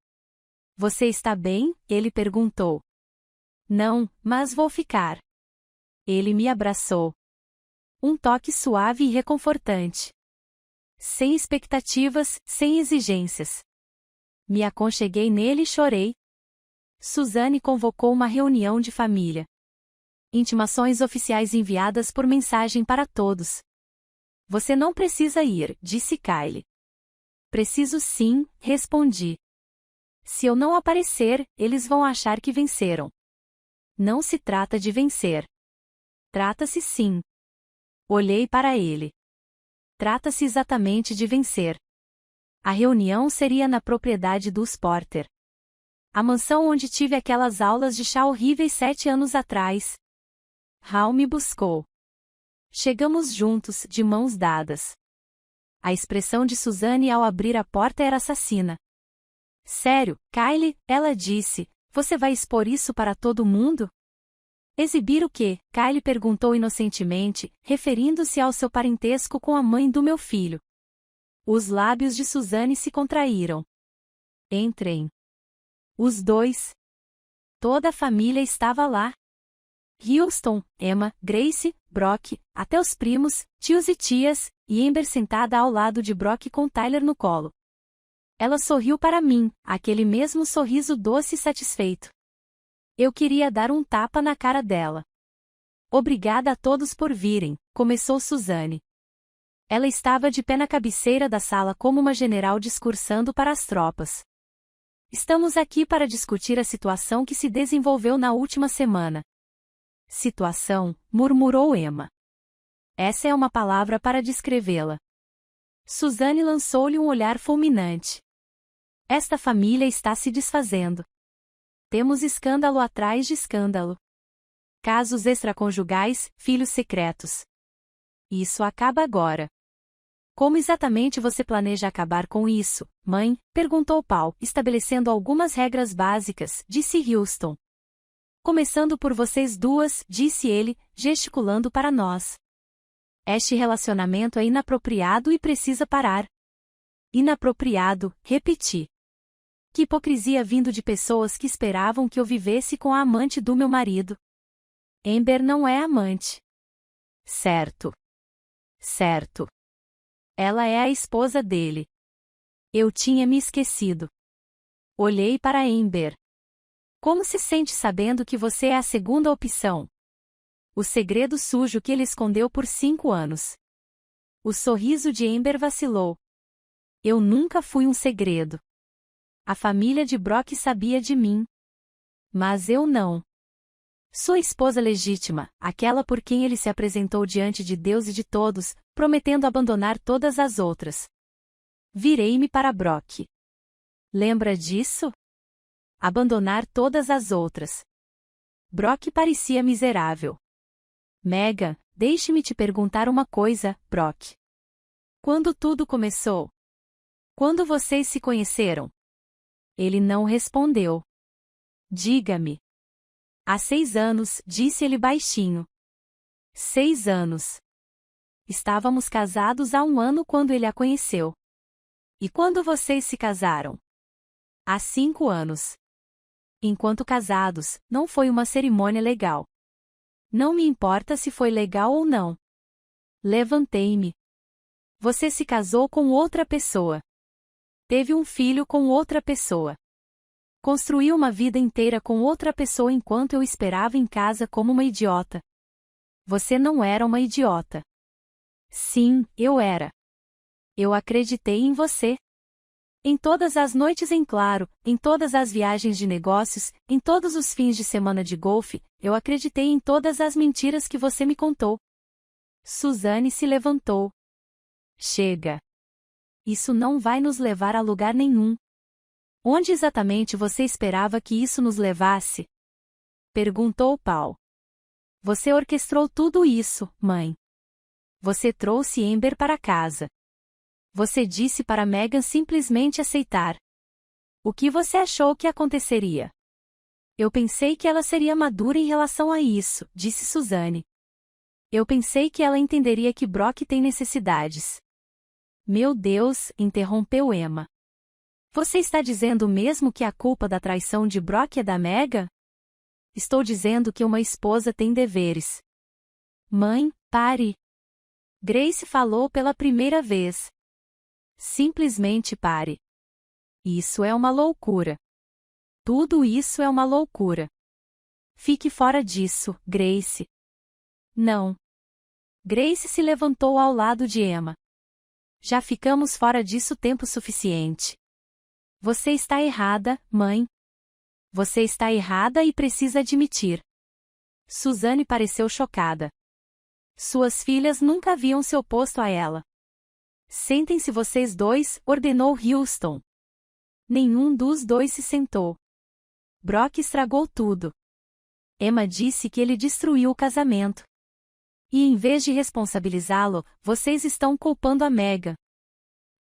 Você está bem? Ele perguntou. Não, mas vou ficar. Ele me abraçou. Um toque suave e reconfortante. Sem expectativas, sem exigências. Me aconcheguei nele e chorei. Suzanne convocou uma reunião de família. Intimações oficiais enviadas por mensagem para todos. Você não precisa ir, disse Kyle. Preciso sim, respondi. Se eu não aparecer, eles vão achar que venceram. Não se trata de vencer. Trata-se sim. Olhei para ele. Trata-se exatamente de vencer. A reunião seria na propriedade dos Porter. A mansão onde tive aquelas aulas de chá horríveis 7 anos atrás. Hal me buscou. Chegamos juntos, de mãos dadas. A expressão de Suzanne ao abrir a porta era assassina. Sério, Kyle, ela disse, você vai expor isso para todo mundo? Exibir o quê? Kyle perguntou inocentemente, referindo-se ao seu parentesco com a mãe do meu filho. Os lábios de Suzanne se contraíram. Entrem. Os dois. Toda a família estava lá. Houston, Emma, Grace, Brock, até os primos, tios e tias, e Amber sentada ao lado de Brock com Tyler no colo. Ela sorriu para mim, aquele mesmo sorriso doce e satisfeito. Eu queria dar um tapa na cara dela. Obrigada a todos por virem, começou Suzanne. Ela estava de pé na cabeceira da sala como uma general discursando para as tropas. Estamos aqui para discutir a situação que se desenvolveu na última semana. Situação, murmurou Emma. Essa é uma palavra para descrevê-la. Suzanne lançou-lhe um olhar fulminante. Esta família está se desfazendo. Temos escândalo atrás de escândalo. Casos extraconjugais, filhos secretos. Isso acaba agora. Como exatamente você planeja acabar com isso, mãe? Perguntou Paul, estabelecendo algumas regras básicas, disse Houston. Começando por vocês duas, disse ele, gesticulando para nós. Este relacionamento é inapropriado e precisa parar. Inapropriado, repeti. Que hipocrisia vindo de pessoas que esperavam que eu vivesse com a amante do meu marido. Amber não é amante. Certo. Certo. Ela é a esposa dele. Eu tinha me esquecido. Olhei para Amber. Como se sente sabendo que você é a segunda opção? O segredo sujo que ele escondeu por 5 anos. O sorriso de Amber vacilou. Eu nunca fui um segredo. A família de Brock sabia de mim. Mas eu não. Sua esposa legítima, aquela por quem ele se apresentou diante de Deus e de todos, prometendo abandonar todas as outras. Virei-me para Brock. Lembra disso? Abandonar todas as outras. Brock parecia miserável. Megan, deixe-me te perguntar uma coisa, Brock. Quando tudo começou? Quando vocês se conheceram? Ele não respondeu. Diga-me. Há 6 anos, disse ele baixinho. 6 anos. Estávamos casados há 1 ano quando ele a conheceu. E quando vocês se casaram? Há 5 anos. Enquanto casados, não foi uma cerimônia legal. Não me importa se foi legal ou não. Levantei-me. Você se casou com outra pessoa. Teve um filho com outra pessoa. Construiu uma vida inteira com outra pessoa enquanto eu esperava em casa como uma idiota. Você não era uma idiota. Sim, eu era. Eu acreditei em você. Em todas as noites em claro, em todas as viagens de negócios, em todos os fins de semana de golfe, eu acreditei em todas as mentiras que você me contou. Suzane se levantou. Chega. Isso não vai nos levar a lugar nenhum. Onde exatamente você esperava que isso nos levasse? Perguntou Paul. Você orquestrou tudo isso, mãe. Você trouxe Amber para casa. Você disse para Megan simplesmente aceitar. O que você achou que aconteceria? Eu pensei que ela seria madura em relação a isso, disse Suzane. Eu pensei que ela entenderia que Brock tem necessidades. Meu Deus, interrompeu Emma. Você está dizendo mesmo que a culpa da traição de Brock é da Megan? Estou dizendo que uma esposa tem deveres. Mãe, pare. Grace falou pela primeira vez. Simplesmente pare. Isso é uma loucura. Tudo isso é uma loucura. Fique fora disso, Grace. Não. Grace se levantou ao lado de Emma. Já ficamos fora disso tempo suficiente. Você está errada, mãe. Você está errada e precisa admitir. Suzane pareceu chocada. Suas filhas nunca haviam se oposto a ela. Sentem-se vocês dois, ordenou Houston. Nenhum dos dois se sentou. Brock estragou tudo. Emma disse que ele destruiu o casamento. E em vez de responsabilizá-lo, vocês estão culpando a Megan.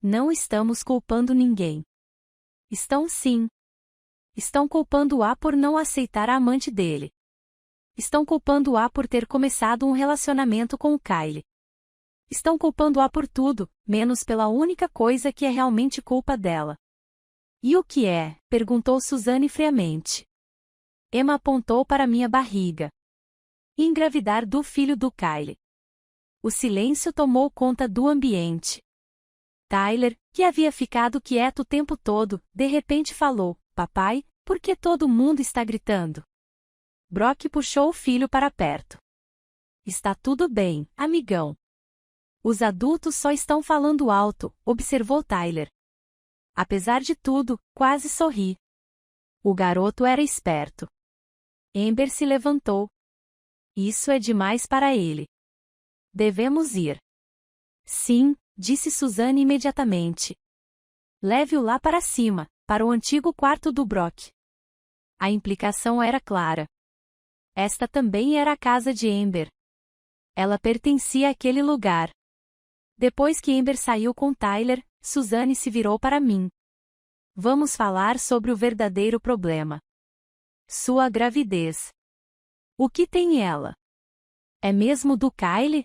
Não estamos culpando ninguém. Estão sim. Estão culpando-a por não aceitar a amante dele. Estão culpando-a por ter começado um relacionamento com o Kyle. Estão culpando-a por tudo, menos pela única coisa que é realmente culpa dela. E o que é? Perguntou Suzane friamente. Emma apontou para minha barriga. Engravidar do filho do Kyle. O silêncio tomou conta do ambiente. Tyler, que havia ficado quieto o tempo todo, de repente falou: Papai, por que todo mundo está gritando? Brock puxou o filho para perto. Está tudo bem, amigão. Os adultos só estão falando alto, observou Tyler. Apesar de tudo, quase sorri. O garoto era esperto. Amber se levantou. Isso é demais para ele. Devemos ir. Sim, disse Suzane imediatamente. Leve-o lá para cima, para o antigo quarto do Brock. A implicação era clara. Esta também era a casa de Amber. Ela pertencia àquele lugar. Depois que Amber saiu com Tyler, Suzane se virou para mim. Vamos falar sobre o verdadeiro problema. Sua gravidez. O que tem ela? É mesmo do Kyle?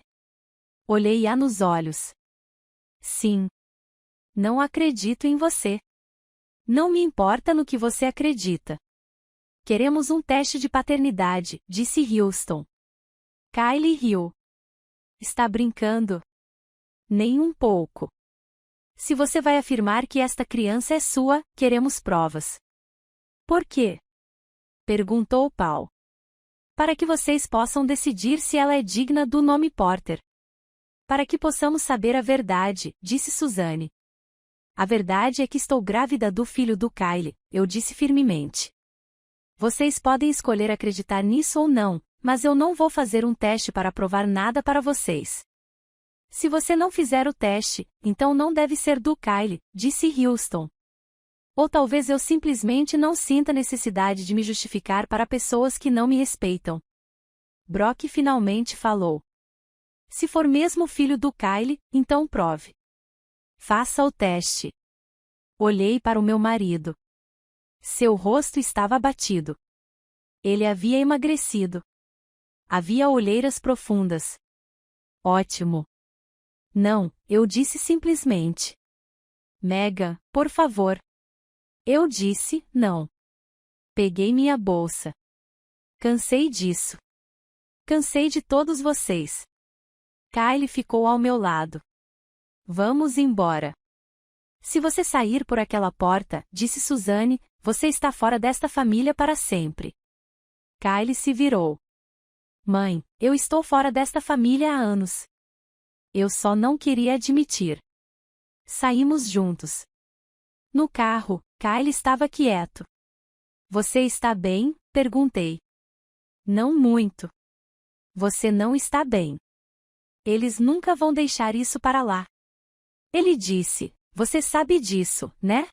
Olhei-a nos olhos. Sim. Não acredito em você. Não me importa no que você acredita. Queremos um teste de paternidade, disse Houston. Kyle riu. Está brincando? Nem um pouco. Se você vai afirmar que esta criança é sua, queremos provas. Por quê? Perguntou Paul. Para que vocês possam decidir se ela é digna do nome Porter. Para que possamos saber a verdade, disse Suzane. A verdade é que estou grávida do filho do Kyle, eu disse firmemente. Vocês podem escolher acreditar nisso ou não, mas eu não vou fazer um teste para provar nada para vocês. Se você não fizer o teste, então não deve ser do Kyle, disse Houston. Ou talvez eu simplesmente não sinta necessidade de me justificar para pessoas que não me respeitam. Brock finalmente falou. Se for mesmo filho do Kyle, então prove. Faça o teste. Olhei para o meu marido. Seu rosto estava abatido. Ele havia emagrecido. Havia olheiras profundas. Ótimo. Não, eu disse simplesmente. Megan, por favor. Eu disse, não. Peguei minha bolsa. Cansei disso. Cansei de todos vocês. Kylie ficou ao meu lado. Vamos embora. Se você sair por aquela porta, disse Suzanne, você está fora desta família para sempre. Kylie se virou. Mãe, eu estou fora desta família há anos. Eu só não queria admitir. Saímos juntos. No carro, Kylie estava quieto. Você está bem? Perguntei. Não muito. Você não está bem. Eles nunca vão deixar isso para lá. Ele disse, você sabe disso, né?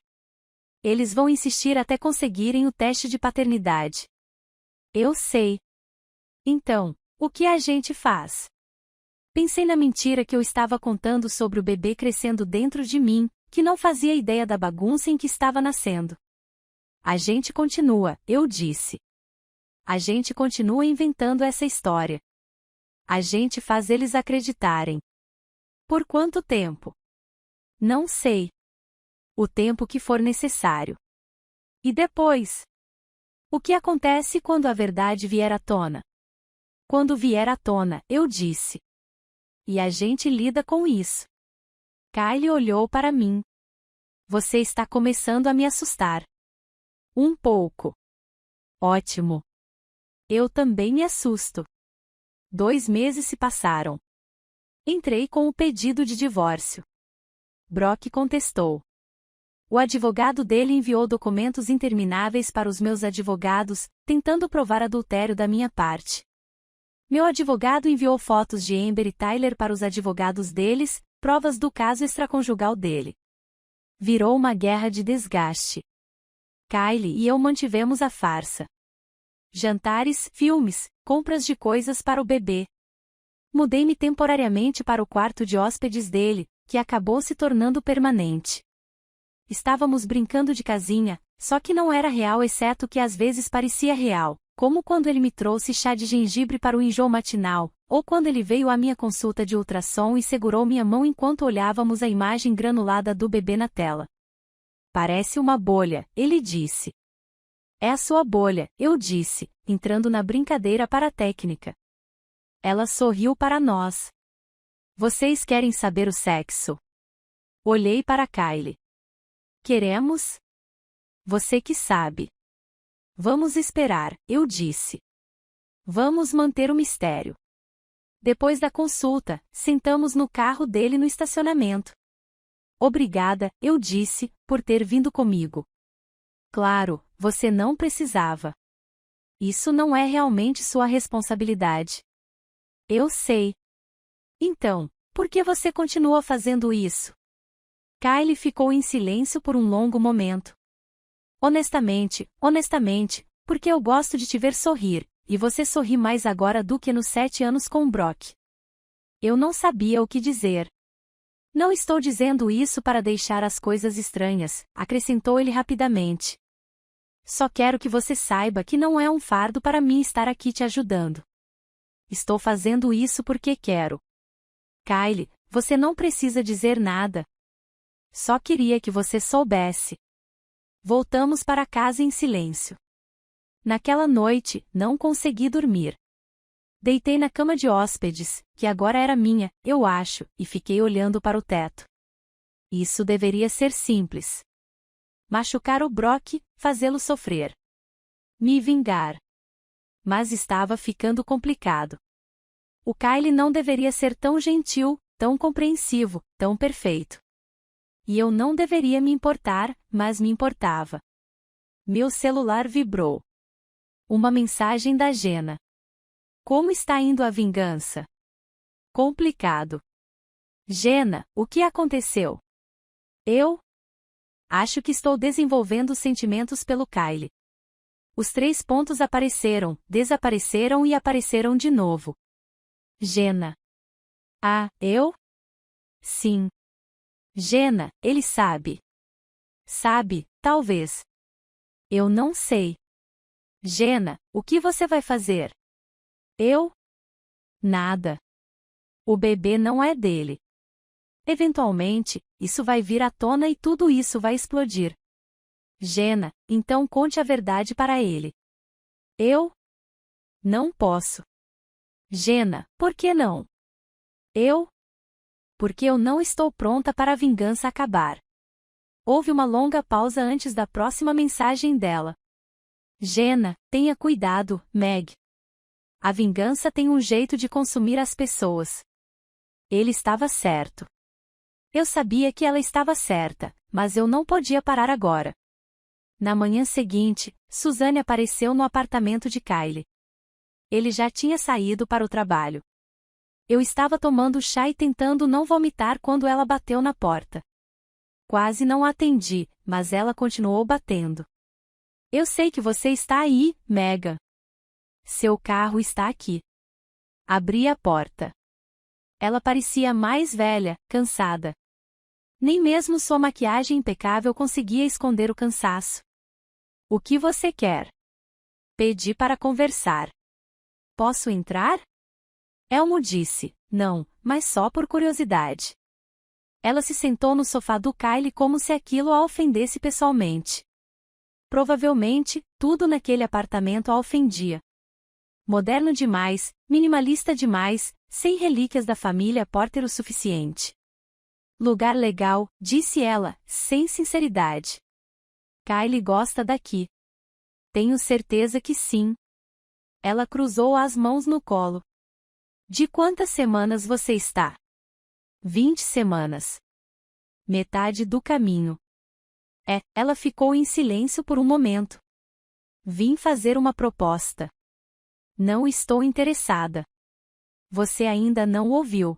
Eles vão insistir até conseguirem o teste de paternidade. Eu sei. Então, o que a gente faz? Pensei na mentira que eu estava contando sobre o bebê crescendo dentro de mim, que não fazia ideia da bagunça em que estava nascendo. A gente continua, eu disse. A gente continua inventando essa história. A gente faz eles acreditarem. Por quanto tempo? Não sei. O tempo que for necessário. E depois? O que acontece quando a verdade vier à tona? Quando vier à tona, eu disse. E a gente lida com isso. Kylie olhou para mim. Você está começando a me assustar. Um pouco. Ótimo. Eu também me assusto. 2 meses se passaram. Entrei com o pedido de divórcio. Brock contestou. O advogado dele enviou documentos intermináveis para os meus advogados, tentando provar adultério da minha parte. Meu advogado enviou fotos de Amber e Tyler para os advogados deles, provas do caso extraconjugal dele. Virou uma guerra de desgaste. Kylie e eu mantivemos a farsa. Jantares, filmes, compras de coisas para o bebê. Mudei-me temporariamente para o quarto de hóspedes dele, que acabou se tornando permanente. Estávamos brincando de casinha, só que não era real exceto que às vezes parecia real, como quando ele me trouxe chá de gengibre para o enjoo matinal, ou quando ele veio à minha consulta de ultrassom e segurou minha mão enquanto olhávamos a imagem granulada do bebê na tela. Parece uma bolha, ele disse. É a sua bolha, eu disse, entrando na brincadeira para a técnica. Ela sorriu para nós. Vocês querem saber o sexo? Olhei para Kylie. Queremos? Você que sabe. Vamos esperar, eu disse. Vamos manter o mistério. Depois da consulta, sentamos no carro dele no estacionamento. Obrigada, eu disse, por ter vindo comigo. Claro, você não precisava. Isso não é realmente sua responsabilidade. Eu sei. Então, por que você continua fazendo isso? Kylie ficou em silêncio por um longo momento. Honestamente, porque eu gosto de te ver sorrir, e você sorri mais agora do que nos 7 anos com Brock. Eu não sabia o que dizer. Não estou dizendo isso para deixar as coisas estranhas, acrescentou ele rapidamente. Só quero que você saiba que não é um fardo para mim estar aqui te ajudando. Estou fazendo isso porque quero. Kylie, você não precisa dizer nada. Só queria que você soubesse. Voltamos para casa em silêncio. Naquela noite, não consegui dormir. Deitei na cama de hóspedes, que agora era minha, eu acho, e fiquei olhando para o teto. Isso deveria ser simples. Machucar o Brock, fazê-lo sofrer. Me vingar. Mas estava ficando complicado. O Kylie não deveria ser tão gentil, tão compreensivo, tão perfeito. E eu não deveria me importar, mas me importava. Meu celular vibrou. Uma mensagem da Jenna. Como está indo a vingança? Complicado. Jenna, o que aconteceu? Eu? Acho que estou desenvolvendo sentimentos pelo Kylie. Os 3 pontos apareceram, desapareceram e apareceram de novo. Jenna. Ah, eu? Sim. Jenna, ele sabe. Sabe, talvez. Eu não sei. Jenna, o que você vai fazer? Eu? Nada. O bebê não é dele. Eventualmente, isso vai vir à tona e tudo isso vai explodir. Jenna, então conte a verdade para ele. Eu? Não posso. Jenna, por que não? Eu? Porque eu não estou pronta para a vingança acabar. Houve uma longa pausa antes da próxima mensagem dela. Jenna, tenha cuidado, Meg. A vingança tem um jeito de consumir as pessoas. Ele estava certo. Eu sabia que ela estava certa, mas eu não podia parar agora. Na manhã seguinte, Suzanne apareceu no apartamento de Kylie. Ele já tinha saído para o trabalho. Eu estava tomando chá e tentando não vomitar quando ela bateu na porta. Quase não atendi, mas ela continuou batendo. Eu sei que você está aí, Megan. Seu carro está aqui. Abri a porta. Ela parecia mais velha, cansada. Nem mesmo sua maquiagem impecável conseguia esconder o cansaço. O que você quer? Pedi para conversar. Posso entrar? Elmo disse, não, mas só por curiosidade. Ela se sentou no sofá do Kylie como se aquilo a ofendesse pessoalmente. Provavelmente, tudo naquele apartamento a ofendia. Moderno demais, minimalista demais, sem relíquias da família Porter o suficiente. Lugar legal, disse ela, sem sinceridade. Kylie gosta daqui. Tenho certeza que sim. Ela cruzou as mãos no colo. De quantas semanas você está? 20 semanas. Metade do caminho. Ela ficou em silêncio por um momento. Vim fazer uma proposta. Não estou interessada. Você ainda não ouviu.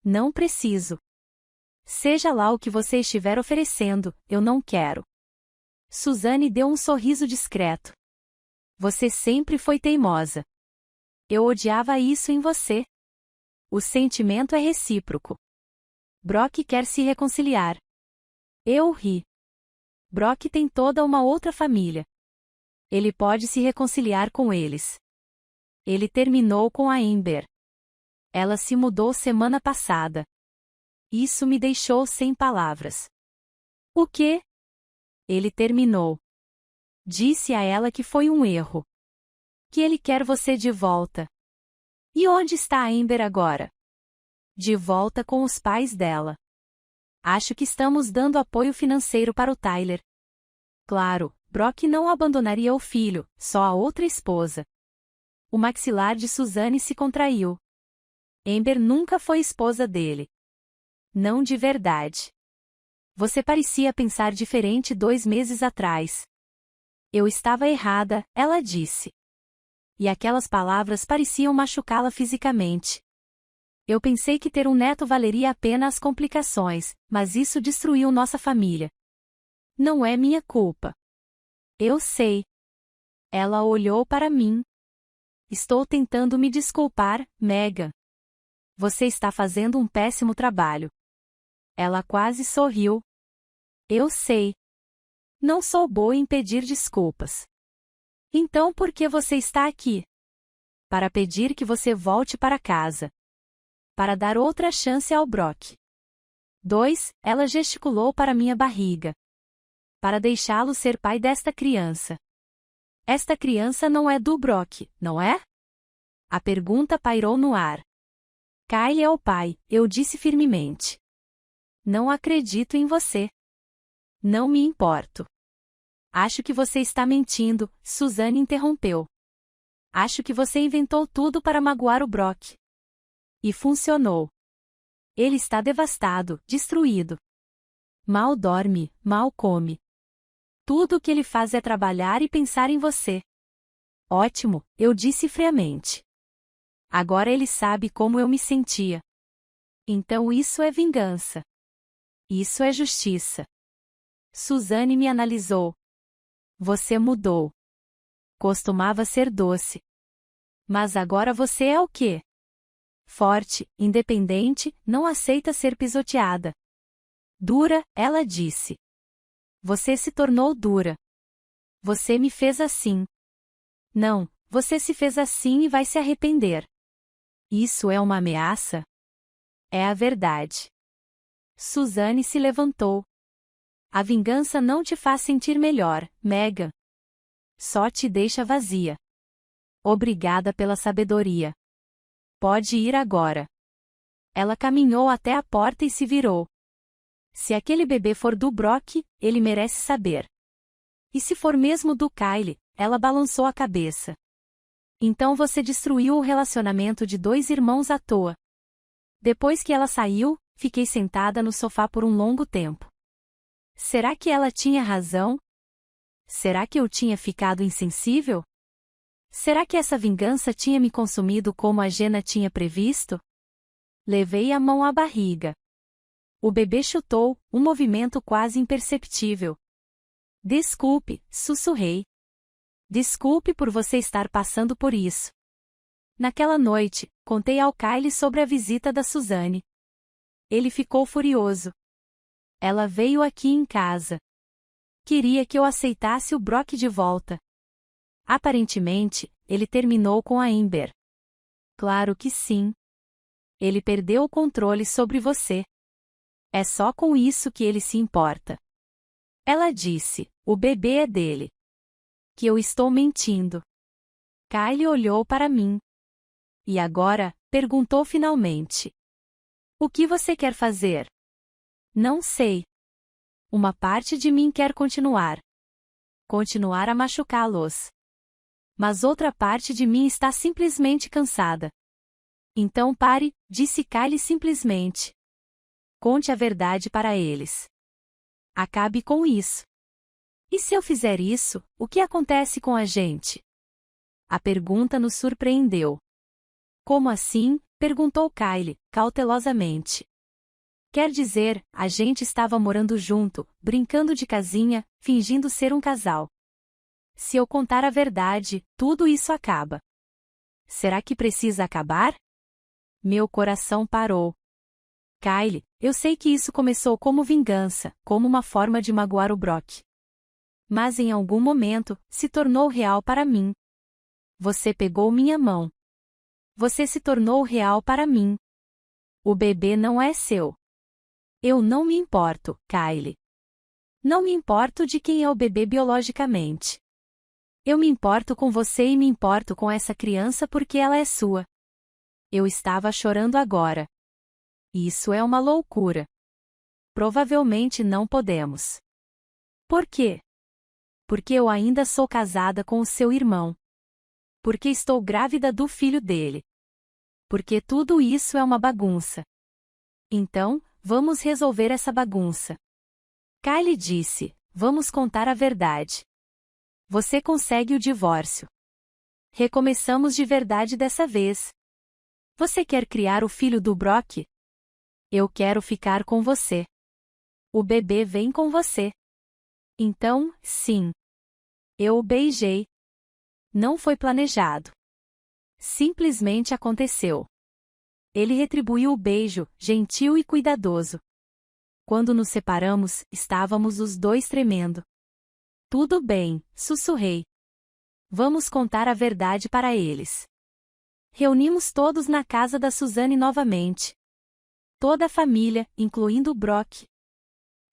Não preciso. Seja lá o que você estiver oferecendo, eu não quero. Suzanne deu um sorriso discreto. Você sempre foi teimosa. Eu odiava isso em você. O sentimento é recíproco. Brock quer se reconciliar. Eu ri. Brock tem toda uma outra família. Ele pode se reconciliar com eles. Ele terminou com a Amber. Ela se mudou semana passada. Isso me deixou sem palavras. O quê? Ele terminou. Disse a ela que foi um erro. Que ele quer você de volta. E onde está a Amber agora? De volta com os pais dela. Acho que estamos dando apoio financeiro para o Tyler. Claro, Brock não abandonaria o filho, só a outra esposa. O maxilar de Suzanne se contraiu. Amber nunca foi esposa dele. Não de verdade. Você parecia pensar diferente 2 meses atrás. Eu estava errada, ela disse. E aquelas palavras pareciam machucá-la fisicamente. Eu pensei que ter um neto valeria a pena as complicações, mas isso destruiu nossa família. Não é minha culpa. Eu sei. Ela olhou para mim. Estou tentando me desculpar, Megan. Você está fazendo um péssimo trabalho. Ela quase sorriu. Eu sei. Não sou boa em pedir desculpas. Então por que você está aqui? Para pedir que você volte para casa. Para dar outra chance ao Brock. 2. Ela gesticulou para minha barriga. Para deixá-lo ser pai desta criança. Esta criança não é do Brock, não é? A pergunta pairou no ar. Kylie é o pai, eu disse firmemente. Não acredito em você. Não me importo. Acho que você está mentindo, Suzanne interrompeu. Acho que você inventou tudo para magoar o Brock. E funcionou. Ele está devastado, destruído. Mal dorme, mal come. Tudo o que ele faz é trabalhar e pensar em você. Ótimo, eu disse friamente. Agora ele sabe como eu me sentia. Então isso é vingança. Isso é justiça. Suzanne me analisou. Você mudou. Costumava ser doce. Mas agora você é o quê? Forte, independente, não aceita ser pisoteada. Dura, ela disse. Você se tornou dura. Você me fez assim. Não, você se fez assim e vai se arrepender. Isso é uma ameaça? É a verdade. Suzanne se levantou. A vingança não te faz sentir melhor, Megan. Só te deixa vazia. Obrigada pela sabedoria. Pode ir agora. Ela caminhou até a porta e se virou. Se aquele bebê for do Brock, ele merece saber. E se for mesmo do Kyle, ela balançou a cabeça. Então você destruiu o relacionamento de dois irmãos à toa. Depois que ela saiu, fiquei sentada no sofá por um longo tempo. Será que ela tinha razão? Será que eu tinha ficado insensível? Será que essa vingança tinha me consumido como a Jenna tinha previsto? Levei a mão à barriga. O bebê chutou, um movimento quase imperceptível. Desculpe, sussurrei. Desculpe por você estar passando por isso. Naquela noite, contei ao Kyle sobre a visita da Suzanne. Ele ficou furioso. Ela veio aqui em casa. Queria que eu aceitasse o Brock de volta. Aparentemente, ele terminou com a Amber. Claro que sim. Ele perdeu o controle sobre você. É só com isso que ele se importa. Ela disse, o bebê é dele. Que eu estou mentindo. Kyle olhou para mim. E agora, perguntou finalmente. O que você quer fazer? Não sei. Uma parte de mim quer continuar. Continuar a machucá-los. Mas outra parte de mim está simplesmente cansada. Então pare, disse Kyle simplesmente. Conte a verdade para eles. Acabe com isso. E se eu fizer isso, o que acontece com a gente? A pergunta nos surpreendeu. Como assim? Perguntou Kyle, cautelosamente. Quer dizer, a gente estava morando junto, brincando de casinha, fingindo ser um casal. Se eu contar a verdade, tudo isso acaba. Será que precisa acabar? Meu coração parou. Kyle, eu sei que isso começou como vingança, como uma forma de magoar o Brock. Mas em algum momento, se tornou real para mim. Você pegou minha mão. Você se tornou real para mim. O bebê não é seu. Eu não me importo, Kyle. Não me importo de quem é o bebê biologicamente. Eu me importo com você e me importo com essa criança porque ela é sua. Eu estava chorando agora. Isso é uma loucura. Provavelmente não podemos. Por quê? Porque eu ainda sou casada com o seu irmão. Porque estou grávida do filho dele. Porque tudo isso é uma bagunça. Então, vamos resolver essa bagunça. Kyle disse, vamos contar a verdade. Você consegue o divórcio. Recomeçamos de verdade dessa vez. Você quer criar o filho do Brock? Eu quero ficar com você. O bebê vem com você. Então, sim. Eu o beijei. Não foi planejado. Simplesmente aconteceu. Ele retribuiu o beijo, gentil e cuidadoso. Quando nos separamos, estávamos os dois tremendo. Tudo bem, sussurrei. Vamos contar a verdade para eles. Reunimos todos na casa da Suzanne novamente. Toda a família, incluindo o Brock.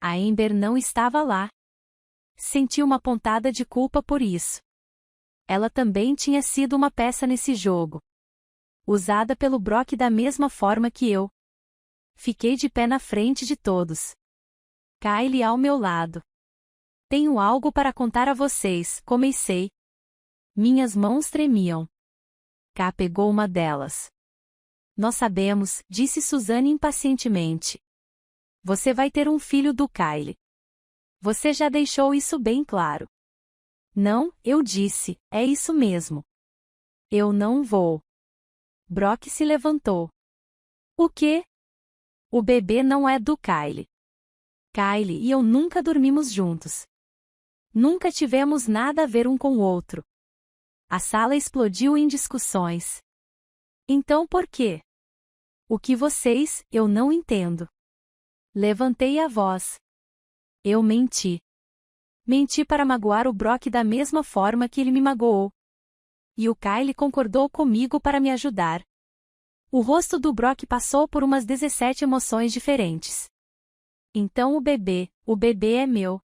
A Amber não estava lá. Senti uma pontada de culpa por isso. Ela também tinha sido uma peça nesse jogo. Usada pelo Brock da mesma forma que eu. Fiquei de pé na frente de todos. Kyle ao meu lado. Tenho algo para contar a vocês, comecei. Minhas mãos tremiam. K pegou uma delas. Nós sabemos, disse Suzanne impacientemente. Você vai ter um filho do Kyle. Você já deixou isso bem claro. Não, eu disse, é isso mesmo. Eu não vou. Brock se levantou. O quê? O bebê não é do Kyle. Kyle e eu nunca dormimos juntos. Nunca tivemos nada a ver um com o outro. A sala explodiu em discussões. Então por quê? O que vocês, eu não entendo. Levantei a voz. Eu menti. Menti para magoar o Brock da mesma forma que ele me magoou. e o Kyle concordou comigo para me ajudar. O rosto do Brock passou por umas 17 emoções diferentes. Então o bebê é meu.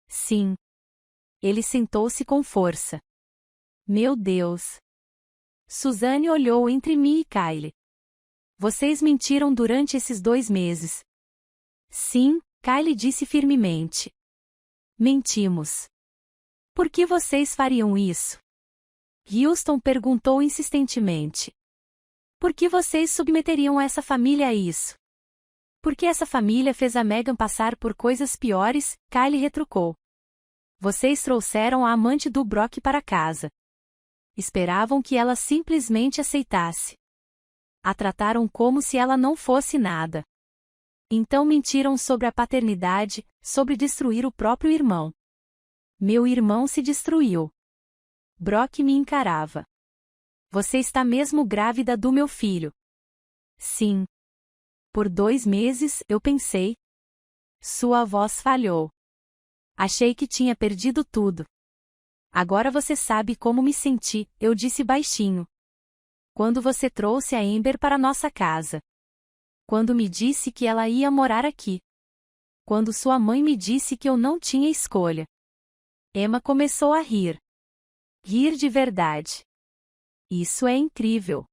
Sim. Ele sentou-se com força. Meu Deus. Suzanne olhou entre mim e Kyle. Vocês mentiram durante esses 2 meses. Sim, Kyle disse firmemente. Mentimos. Por que vocês fariam isso? Houston perguntou insistentemente. Por que vocês submeteriam essa família a isso? Porque essa família fez a Megan passar por coisas piores, Kyle retrucou. Vocês trouxeram a amante do Brock para casa. Esperavam que ela simplesmente aceitasse. A trataram como se ela não fosse nada. Então mentiram sobre a paternidade, sobre destruir o próprio irmão. Meu irmão se destruiu. Brock me encarava. Você está mesmo grávida do meu filho? Sim. Por 2 meses, eu pensei. Sua voz falhou. Achei que tinha perdido tudo. Agora você sabe como me senti, eu disse baixinho. Quando você trouxe a Amber para nossa casa. Quando me disse que ela ia morar aqui. Quando sua mãe me disse que eu não tinha escolha. Emma começou a rir. Rir de verdade. Isso é incrível.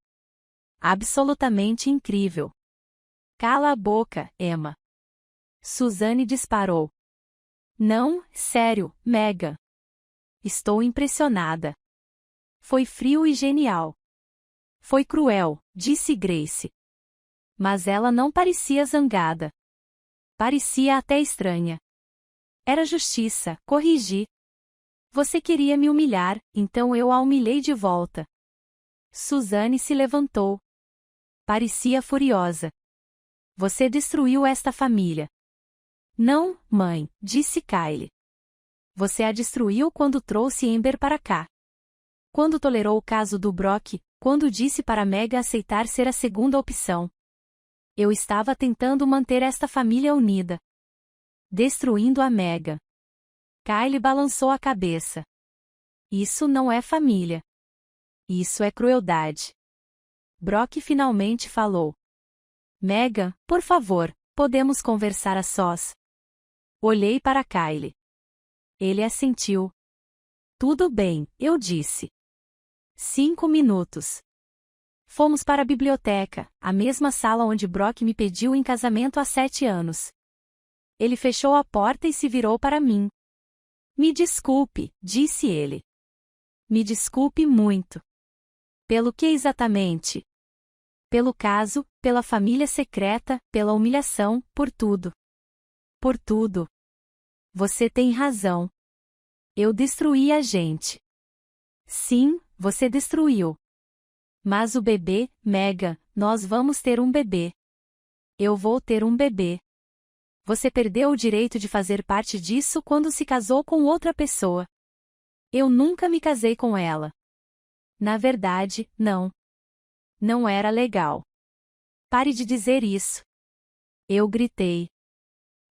Absolutamente incrível. Cala a boca, Emma. Suzanne disparou. Não, sério, Megan. Estou impressionada. Foi frio e genial. Foi cruel, disse Grace. Mas ela não parecia zangada. Parecia até estranha. Era justiça, corrigi. Você queria me humilhar, então eu a humilhei de volta. Suzanne se levantou. Parecia furiosa. Você destruiu esta família. Não, mãe, disse Kyle. Você a destruiu quando trouxe Amber para cá. Quando tolerou o caso do Brock, quando disse para Megan aceitar ser a segunda opção. Eu estava tentando manter esta família unida. Destruindo a Megan. Kyle balançou a cabeça. Isso não é família. Isso é crueldade. Brock finalmente falou. Megan, por favor, podemos conversar a sós. Olhei para Kyle. Ele assentiu. Tudo bem, eu disse. 5 minutos. Fomos para a biblioteca, a mesma sala onde Brock me pediu em casamento há 7 anos. Ele fechou a porta e se virou para mim. Me desculpe, disse ele. Me desculpe muito. Pelo que exatamente? Pelo caso, pela família secreta, pela humilhação, por tudo. Por tudo. Você tem razão. Eu destruí a gente. Sim, você destruiu. Mas o bebê, Megan, nós vamos ter um bebê. Eu vou ter um bebê. Você perdeu o direito de fazer parte disso quando se casou com outra pessoa. Eu nunca me casei com ela. Na verdade, não. Não era legal. Pare de dizer isso. Eu gritei.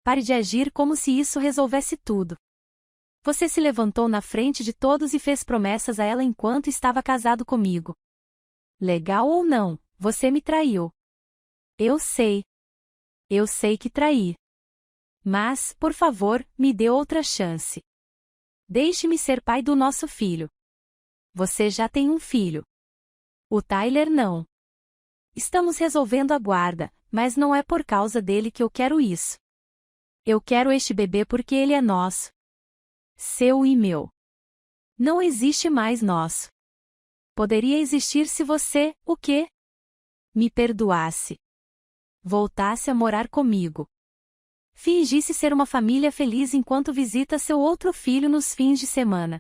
Pare de agir como se isso resolvesse tudo. Você se levantou na frente de todos e fez promessas a ela enquanto estava casado comigo. Legal ou não, você me traiu. Eu sei. Eu sei que traí. Mas, por favor, me dê outra chance. Deixe-me ser pai do nosso filho. Você já tem um filho. O Tyler não. Estamos resolvendo a guarda, mas não é por causa dele que eu quero isso. Eu quero este bebê porque ele é nosso. Seu e meu. Não existe mais nosso. Poderia existir se você, o quê? Me perdoasse. Voltasse a morar comigo. Fingisse ser uma família feliz enquanto visita seu outro filho nos fins de semana.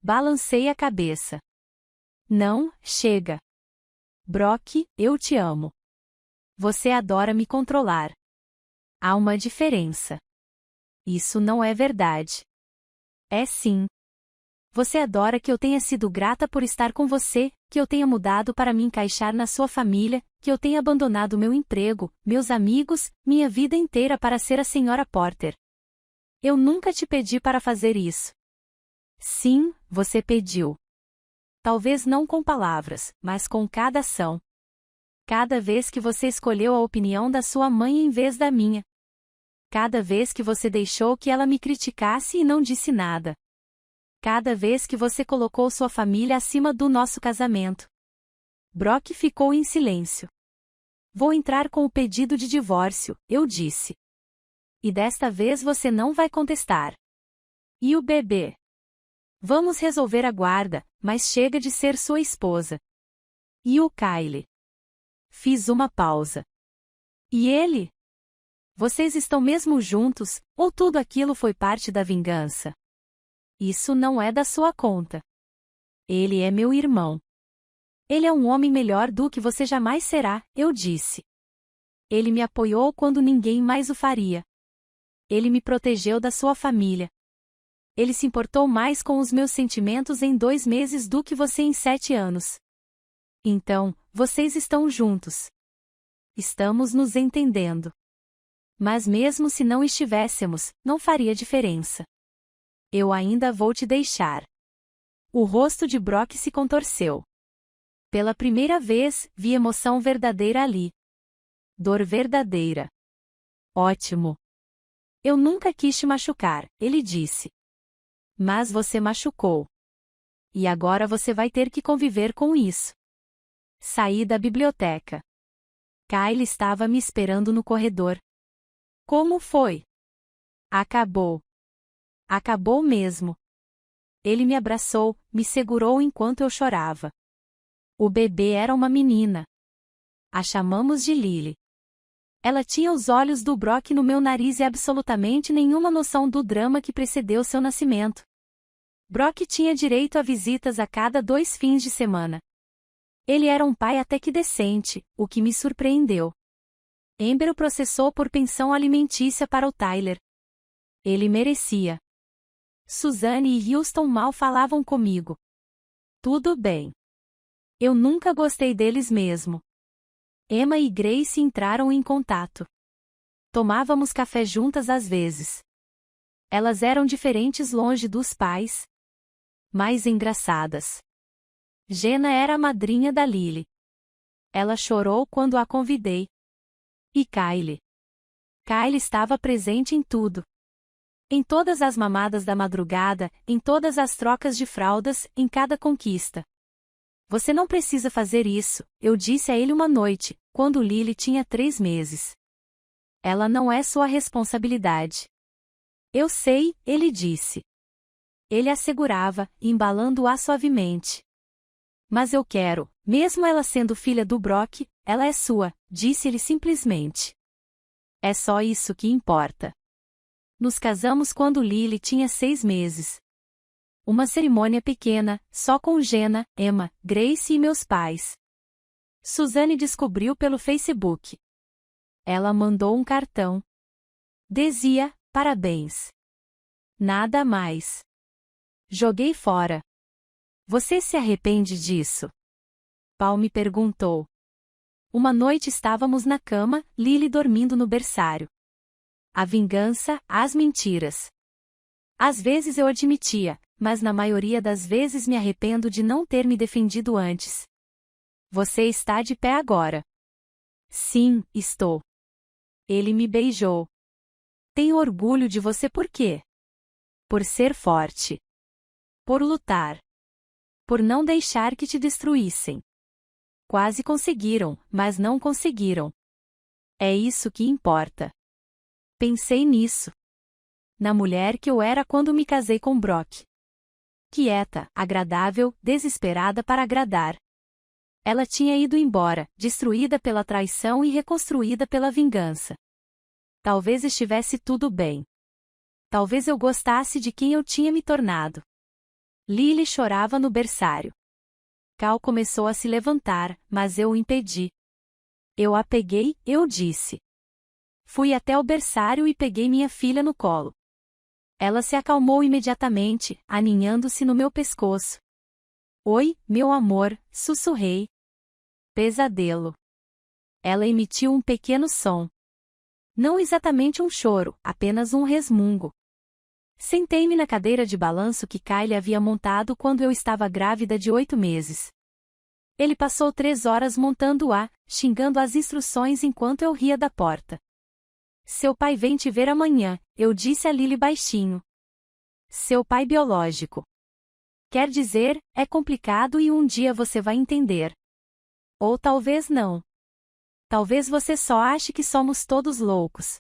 Balancei a cabeça. Não, chega. Brock, eu te amo. Você adora me controlar. Há uma diferença. Isso não é verdade. É sim. Você adora que eu tenha sido grata por estar com você, que eu tenha mudado para me encaixar na sua família, que eu tenha abandonado meu emprego, meus amigos, minha vida inteira para ser a Sra. Porter. Eu nunca te pedi para fazer isso. Sim, você pediu. Talvez não com palavras, mas com cada ação. Cada vez que você escolheu a opinião da sua mãe em vez da minha. Cada vez que você deixou que ela me criticasse e não disse nada. Cada vez que você colocou sua família acima do nosso casamento. Brock ficou em silêncio. Vou entrar com o pedido de divórcio, eu disse. E desta vez você não vai contestar. E o bebê? Vamos resolver a guarda, mas chega de ser sua esposa. E o Kyle? Fiz uma pausa. E ele? Vocês estão mesmo juntos, ou tudo aquilo foi parte da vingança? Isso não é da sua conta. Ele é meu irmão. Ele é um homem melhor do que você jamais será, eu disse. Ele me apoiou quando ninguém mais o faria. Ele me protegeu da sua família. Ele se importou mais com os meus sentimentos em 2 meses do que você em 7 anos. Então, vocês estão juntos. Estamos nos entendendo. Mas mesmo se não estivéssemos, não faria diferença. Eu ainda vou te deixar. O rosto de Brock se contorceu. Pela primeira vez, vi emoção verdadeira ali. Dor verdadeira. Ótimo. Eu nunca quis te machucar, ele disse. Mas você machucou. E agora você vai ter que conviver com isso. Saí da biblioteca. Kyle estava me esperando no corredor. Como foi? Acabou. Acabou mesmo. Ele me abraçou, me segurou enquanto eu chorava. O bebê era uma menina. A chamamos de Lily. Ela tinha os olhos do Brock no meu nariz e absolutamente nenhuma noção do drama que precedeu seu nascimento. Brock tinha direito a visitas a cada 2 fins de semana. Ele era um pai até que decente, o que me surpreendeu. Amber o processou por pensão alimentícia para o Tyler. Ele merecia. Suzanne e Houston mal falavam comigo. Tudo bem. Eu nunca gostei deles mesmo. Emma e Grace entraram em contato. Tomávamos café juntas às vezes. Elas eram diferentes longe dos pais. Mais engraçadas. Jenna era a madrinha da Lily. Ela chorou quando a convidei. E Kyle? Kyle estava presente em tudo. Em todas as mamadas da madrugada, em todas as trocas de fraldas, em cada conquista. Você não precisa fazer isso, eu disse a ele uma noite, quando Lily tinha 3 meses. Ela não é sua responsabilidade. Eu sei, ele disse. Ele a segurava, embalando-a suavemente. Mas eu quero, mesmo ela sendo filha do Brock, ela é sua, disse ele simplesmente. É só isso que importa. Nos casamos quando Lily tinha 6 meses. Uma cerimônia pequena, só com Jenna, Emma, Grace e meus pais. Suzanne descobriu pelo Facebook. Ela mandou um cartão. Dizia, parabéns. Nada mais. Joguei fora. Você se arrepende disso? Paul me perguntou. Uma noite estávamos na cama, Lily dormindo no berçário. A vingança, as mentiras. Às vezes eu admitia, mas na maioria das vezes me arrependo de não ter me defendido antes. Você está de pé agora. Sim, estou. Ele me beijou. Tenho orgulho de você por quê? Por ser forte. Por lutar. Por não deixar que te destruíssem. Quase conseguiram, mas não conseguiram. É isso que importa. Pensei nisso. Na mulher que eu era quando me casei com Brock. Quieta, agradável, desesperada para agradar. Ela tinha ido embora, destruída pela traição e reconstruída pela vingança. Talvez estivesse tudo bem. Talvez eu gostasse de quem eu tinha me tornado. Lily chorava no berçário. Cal começou a se levantar, mas eu o impedi. Eu a peguei, eu disse. Fui até o berçário e peguei minha filha no colo. Ela se acalmou imediatamente, aninhando-se no meu pescoço. Oi, meu amor, sussurrei. Pesadelo. Ela emitiu um pequeno som. Não exatamente um choro, apenas um resmungo. Sentei-me na cadeira de balanço que Kyle havia montado quando eu estava grávida de 8 meses. Ele passou 3 horas montando-a, xingando as instruções enquanto eu ria da porta. Seu pai vem te ver amanhã, eu disse a Lily baixinho. Seu pai biológico. Quer dizer, é complicado e um dia você vai entender. Ou talvez não. Talvez você só ache que somos todos loucos.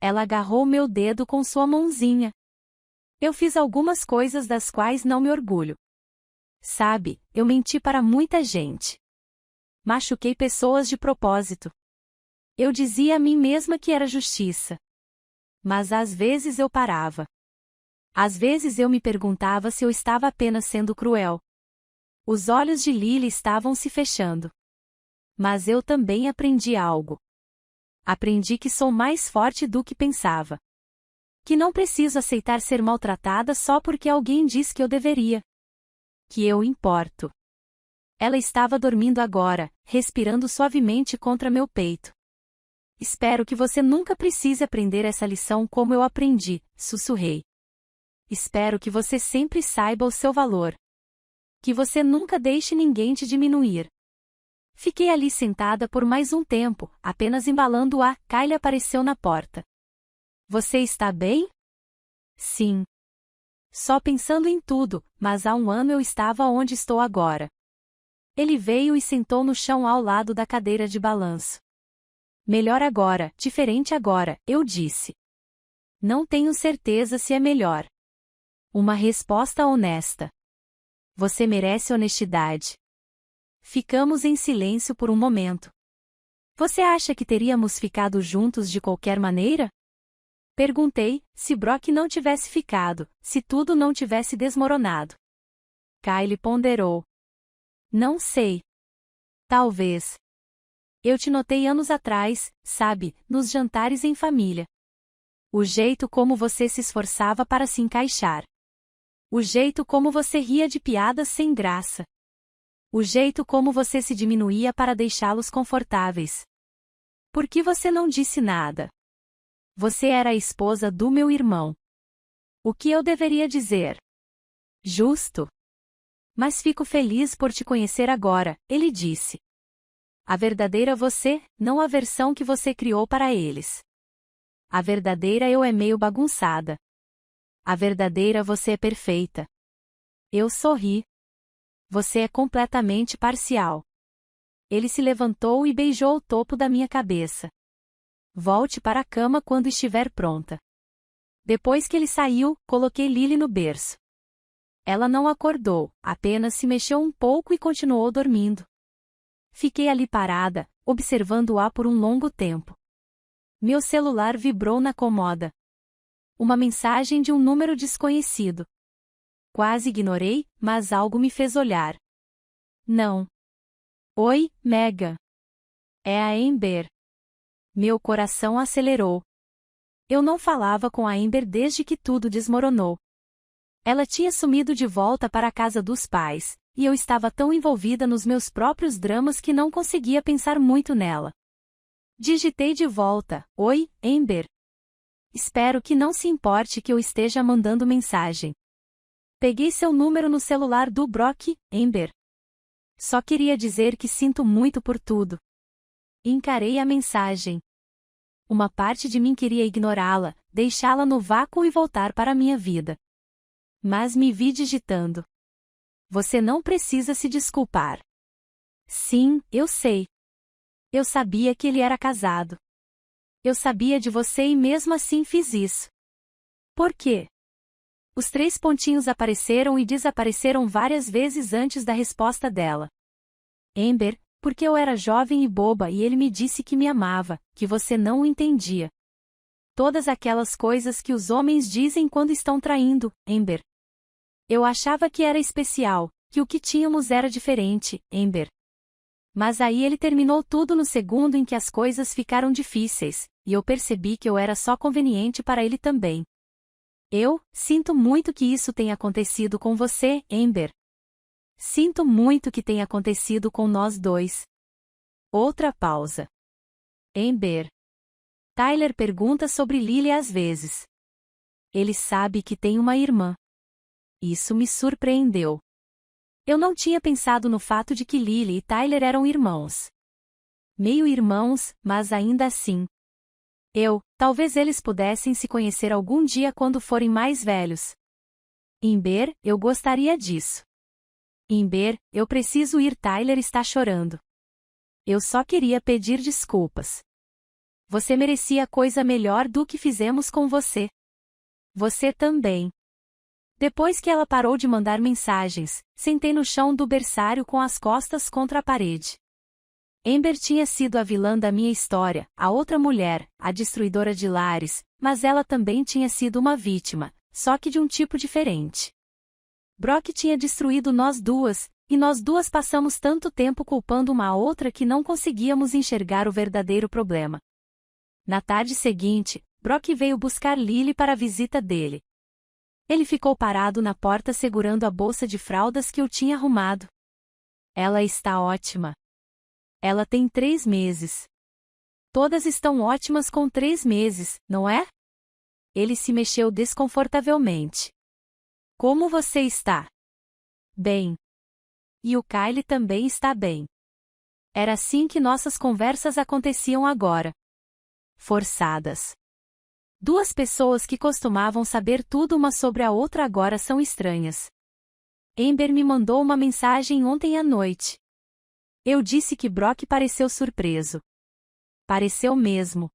Ela agarrou meu dedo com sua mãozinha. Eu fiz algumas coisas das quais não me orgulho. Sabe, eu menti para muita gente. Machuquei pessoas de propósito. Eu dizia a mim mesma que era justiça. Mas às vezes eu parava. Às vezes eu me perguntava se eu estava apenas sendo cruel. Os olhos de Lily estavam se fechando. Mas eu também aprendi algo. Aprendi que sou mais forte do que pensava. Que não preciso aceitar ser maltratada só porque alguém diz que eu deveria. Que eu importo. Ela estava dormindo agora, respirando suavemente contra meu peito. Espero que você nunca precise aprender essa lição como eu aprendi, sussurrei. Espero que você sempre saiba o seu valor. Que você nunca deixe ninguém te diminuir. Fiquei ali sentada por mais um tempo, apenas embalando-a. Kyle apareceu na porta. Você está bem? Sim. Só pensando em tudo, mas há um ano eu estava onde estou agora. Ele veio e sentou no chão ao lado da cadeira de balanço. Melhor agora, diferente agora, eu disse. Não tenho certeza se é melhor. Uma resposta honesta. Você merece honestidade. Ficamos em silêncio por um momento. Você acha que teríamos ficado juntos de qualquer maneira? Perguntei, se Brock não tivesse ficado, se tudo não tivesse desmoronado. Kyle ponderou. Não sei. Talvez. Eu te notei anos atrás, sabe, nos jantares em família. O jeito como você se esforçava para se encaixar. O jeito como você ria de piadas sem graça. O jeito como você se diminuía para deixá-los confortáveis. Por que você não disse nada? Você era a esposa do meu irmão. O que eu deveria dizer? Justo. Mas fico feliz por te conhecer agora, ele disse. A verdadeira você, não a versão que você criou para eles. A verdadeira eu é meio bagunçada. A verdadeira você é perfeita. Eu sorri. Você é completamente parcial. Ele se levantou e beijou o topo da minha cabeça. Volte para a cama quando estiver pronta. Depois que ele saiu, coloquei Lily no berço. Ela não acordou, apenas se mexeu um pouco e continuou dormindo. Fiquei ali parada, observando-a por um longo tempo. Meu celular vibrou na comoda. Uma mensagem de um número desconhecido. Quase ignorei, mas algo me fez olhar. Não. Oi, Megan. É a Amber. Meu coração acelerou. Eu não falava com a Amber desde que tudo desmoronou. Ela tinha sumido de volta para a casa dos pais, e eu estava tão envolvida nos meus próprios dramas que não conseguia pensar muito nela. Digitei de volta, oi, Amber. Espero que não se importe que eu esteja mandando mensagem. Peguei seu número no celular do Brock, Amber. Só queria dizer que sinto muito por tudo. Encarei a mensagem. Uma parte de mim queria ignorá-la, deixá-la no vácuo e voltar para a minha vida. Mas me vi digitando. Você não precisa se desculpar. Sim, eu sei. Eu sabia que ele era casado. Eu sabia de você e mesmo assim fiz isso. Por quê? Os 3 pontinhos apareceram e desapareceram várias vezes antes da resposta dela. Amber, porque eu era jovem e boba e ele me disse que me amava, que você não o entendia. Todas aquelas coisas que os homens dizem quando estão traindo, Amber. Eu achava que era especial, que o que tínhamos era diferente, Amber. Mas aí ele terminou tudo no segundo em que as coisas ficaram difíceis, e eu percebi que eu era só conveniente para ele também. Eu sinto muito que isso tenha acontecido com você, Amber. Sinto muito que tenha acontecido com nós dois. Outra pausa. Amber. Tyler pergunta sobre Lily às vezes. Ele sabe que tem uma irmã. Isso me surpreendeu. Eu não tinha pensado no fato de que Lily e Tyler eram irmãos. Meio-irmãos, mas ainda assim. Talvez eles pudessem se conhecer algum dia quando forem mais velhos. Ember, eu gostaria disso. Ember, eu preciso ir. Tyler está chorando. Eu só queria pedir desculpas. Você merecia coisa melhor do que fizemos com você. Você também. Depois que ela parou de mandar mensagens, sentei no chão do berçário com as costas contra a parede. Ember tinha sido a vilã da minha história, a outra mulher, a destruidora de lares, mas ela também tinha sido uma vítima, só que de um tipo diferente. Brock tinha destruído nós duas, e nós duas passamos tanto tempo culpando uma a outra que não conseguíamos enxergar o verdadeiro problema. Na tarde seguinte, Brock veio buscar Lily para a visita dele. Ele ficou parado na porta segurando a bolsa de fraldas que eu tinha arrumado. Ela está ótima. Ela tem 3 meses. Todas estão ótimas com 3 meses, não é? Ele se mexeu desconfortavelmente. Como você está? Bem. E o Kyle também está bem. Era assim que nossas conversas aconteciam agora. Forçadas. 2 pessoas que costumavam saber tudo uma sobre a outra agora são estranhas. Ember me mandou uma mensagem ontem à noite. Eu disse que Brock pareceu surpreso. Pareceu mesmo.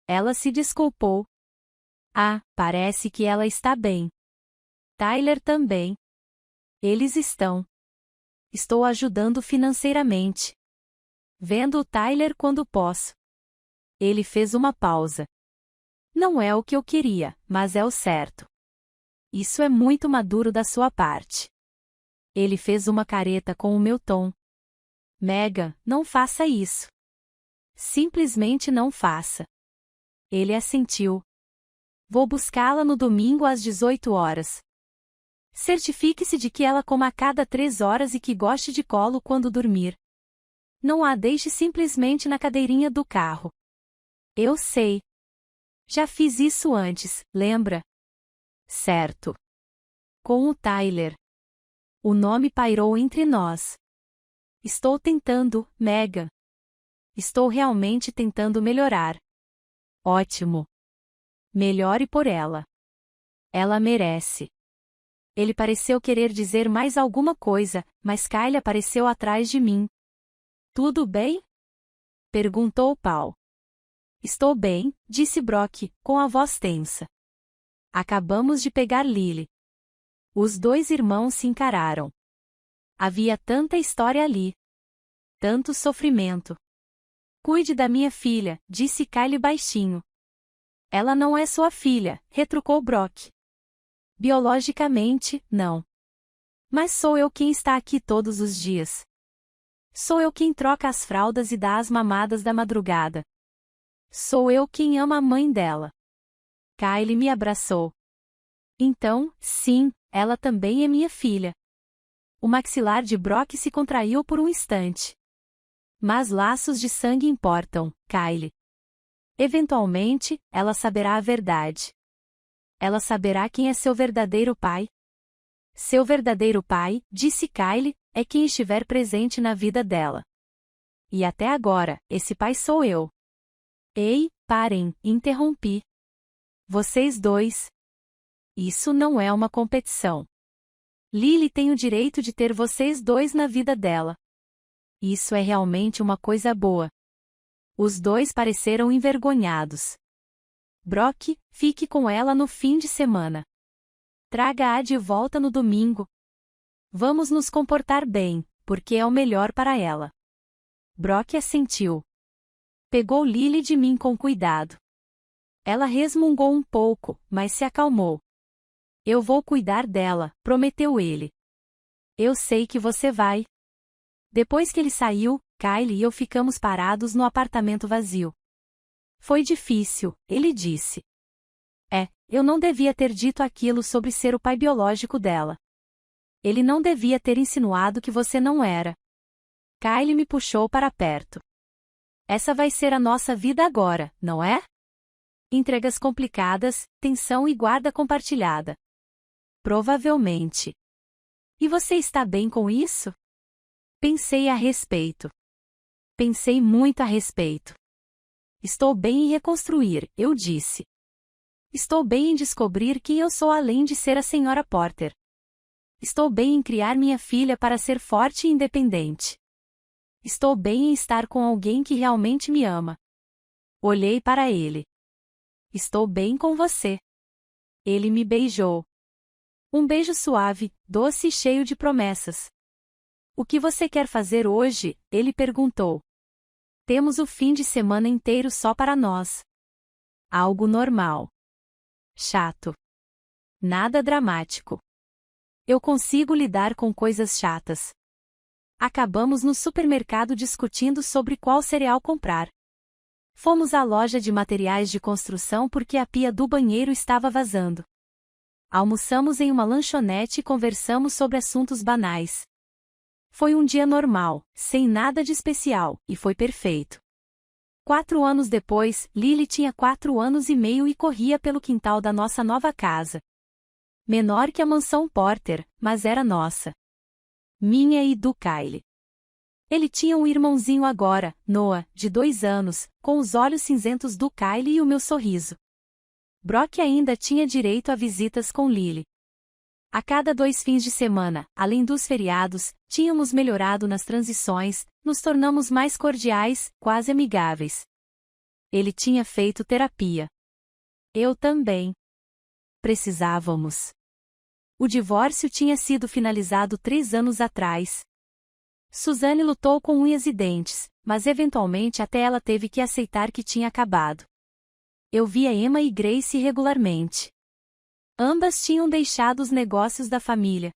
Ela se desculpou. Parece que ela está bem. Tyler também. Eles estão. Estou ajudando financeiramente. Vendo o Tyler quando posso. Ele fez uma pausa. Não é o que eu queria, mas é o certo. Isso é muito maduro da sua parte. Ele fez uma careta com o meu tom. Megan, não faça isso. Simplesmente não faça. Ele assentiu. Vou buscá-la no domingo às 18 horas. Certifique-se de que ela coma a cada 3 horas e que goste de colo quando dormir. Não a deixe simplesmente na cadeirinha do carro. Eu sei. Já fiz isso antes, lembra? Certo. Com o Tyler. O nome pairou entre nós. Estou tentando, Megan. Estou realmente tentando melhorar. Ótimo. Melhore por ela. Ela merece. Ele pareceu querer dizer mais alguma coisa, mas Kyle apareceu atrás de mim. Tudo bem? Perguntou Paul. Estou bem, disse Brock, com a voz tensa. Acabamos de pegar Lily. Os 2 irmãos se encararam. Havia tanta história ali. Tanto sofrimento. Cuide da minha filha, disse Kyle baixinho. Ela não é sua filha, retrucou Brock. Biologicamente, não. Mas sou eu quem está aqui todos os dias. Sou eu quem troca as fraldas e dá as mamadas da madrugada. Sou eu quem ama a mãe dela. Kyle me abraçou. Então, sim, ela também é minha filha. O maxilar de Brock se contraiu por um instante. Mas laços de sangue importam, Kyle. Eventualmente, ela saberá a verdade. Ela saberá quem é seu verdadeiro pai. Seu verdadeiro pai, disse Kyle, é quem estiver presente na vida dela. E até agora, esse pai sou eu. Ei, parem, interrompi. Vocês 2. Isso não é uma competição. Lily tem o direito de ter vocês 2 na vida dela. Isso é realmente uma coisa boa. Os 2 pareceram envergonhados. Brock, fique com ela no fim de semana. Traga-a de volta no domingo. Vamos nos comportar bem, porque é o melhor para ela. Brock assentiu. Pegou Lily de mim com cuidado. Ela resmungou um pouco, mas se acalmou. Eu vou cuidar dela, prometeu ele. Eu sei que você vai. Depois que ele saiu, Kyle e eu ficamos parados no apartamento vazio. Foi difícil, ele disse. Eu não devia ter dito aquilo sobre ser o pai biológico dela. Ele não devia ter insinuado que você não era. Kyle me puxou para perto. Essa vai ser a nossa vida agora, não é? Entregas complicadas, tensão e guarda compartilhada. Provavelmente. E você está bem com isso? Pensei a respeito. Pensei muito a respeito. Estou bem em reconstruir, eu disse. Estou bem em descobrir quem eu sou além de ser a Sra. Porter. Estou bem em criar minha filha para ser forte e independente. Estou bem em estar com alguém que realmente me ama. Olhei para ele. Estou bem com você. Ele me beijou. Um beijo suave, doce e cheio de promessas. O que você quer fazer hoje? Ele perguntou. Temos o fim de semana inteiro só para nós. Algo normal. Chato. Nada dramático. Eu consigo lidar com coisas chatas. Acabamos no supermercado discutindo sobre qual cereal comprar. Fomos à loja de materiais de construção porque a pia do banheiro estava vazando. Almoçamos em uma lanchonete e conversamos sobre assuntos banais. Foi um dia normal, sem nada de especial, e foi perfeito. 4 anos depois, Lily tinha 4 anos e meio e corria pelo quintal da nossa nova casa. Menor que a mansão Porter, mas era nossa. Minha e do Kyle. Ele tinha um irmãozinho agora, Noah, de 2 anos, com os olhos cinzentos do Kyle e o meu sorriso. Brock ainda tinha direito a visitas com Lily. A cada 2 fins de semana, além dos feriados, tínhamos melhorado nas transições, nos tornamos mais cordiais, quase amigáveis. Ele tinha feito terapia. Eu também. Precisávamos. O divórcio tinha sido finalizado 3 anos atrás. Suzanne lutou com unhas e dentes, mas eventualmente até ela teve que aceitar que tinha acabado. Eu via Emma e Grace regularmente. Ambas tinham deixado os negócios da família.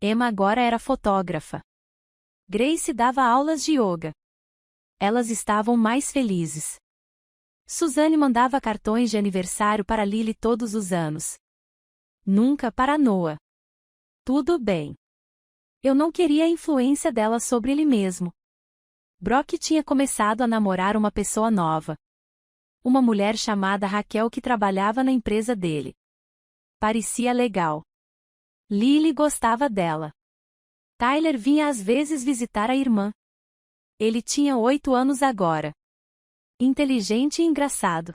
Emma agora era fotógrafa. Grace dava aulas de yoga. Elas estavam mais felizes. Suzanne mandava cartões de aniversário para Lily todos os anos. Nunca para Noah. Tudo bem. Eu não queria a influência dela sobre ele mesmo. Brock tinha começado a namorar uma pessoa nova. Uma mulher chamada Raquel que trabalhava na empresa dele. Parecia legal. Lily gostava dela. Tyler vinha às vezes visitar a irmã. Ele tinha 8 anos agora. Inteligente e engraçado.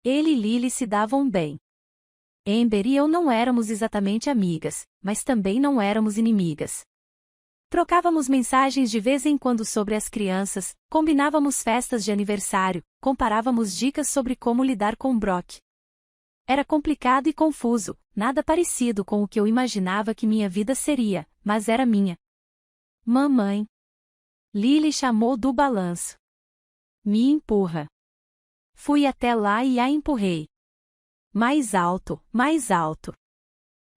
Ele e Lily se davam bem. Amber e eu não éramos exatamente amigas, mas também não éramos inimigas. Trocávamos mensagens de vez em quando sobre as crianças, combinávamos festas de aniversário, comparávamos dicas sobre como lidar com Brock. Era complicado e confuso, nada parecido com o que eu imaginava que minha vida seria, mas era minha. Mamãe. Lily chamou do balanço. Me empurra. Fui até lá e a empurrei. Mais alto, mais alto.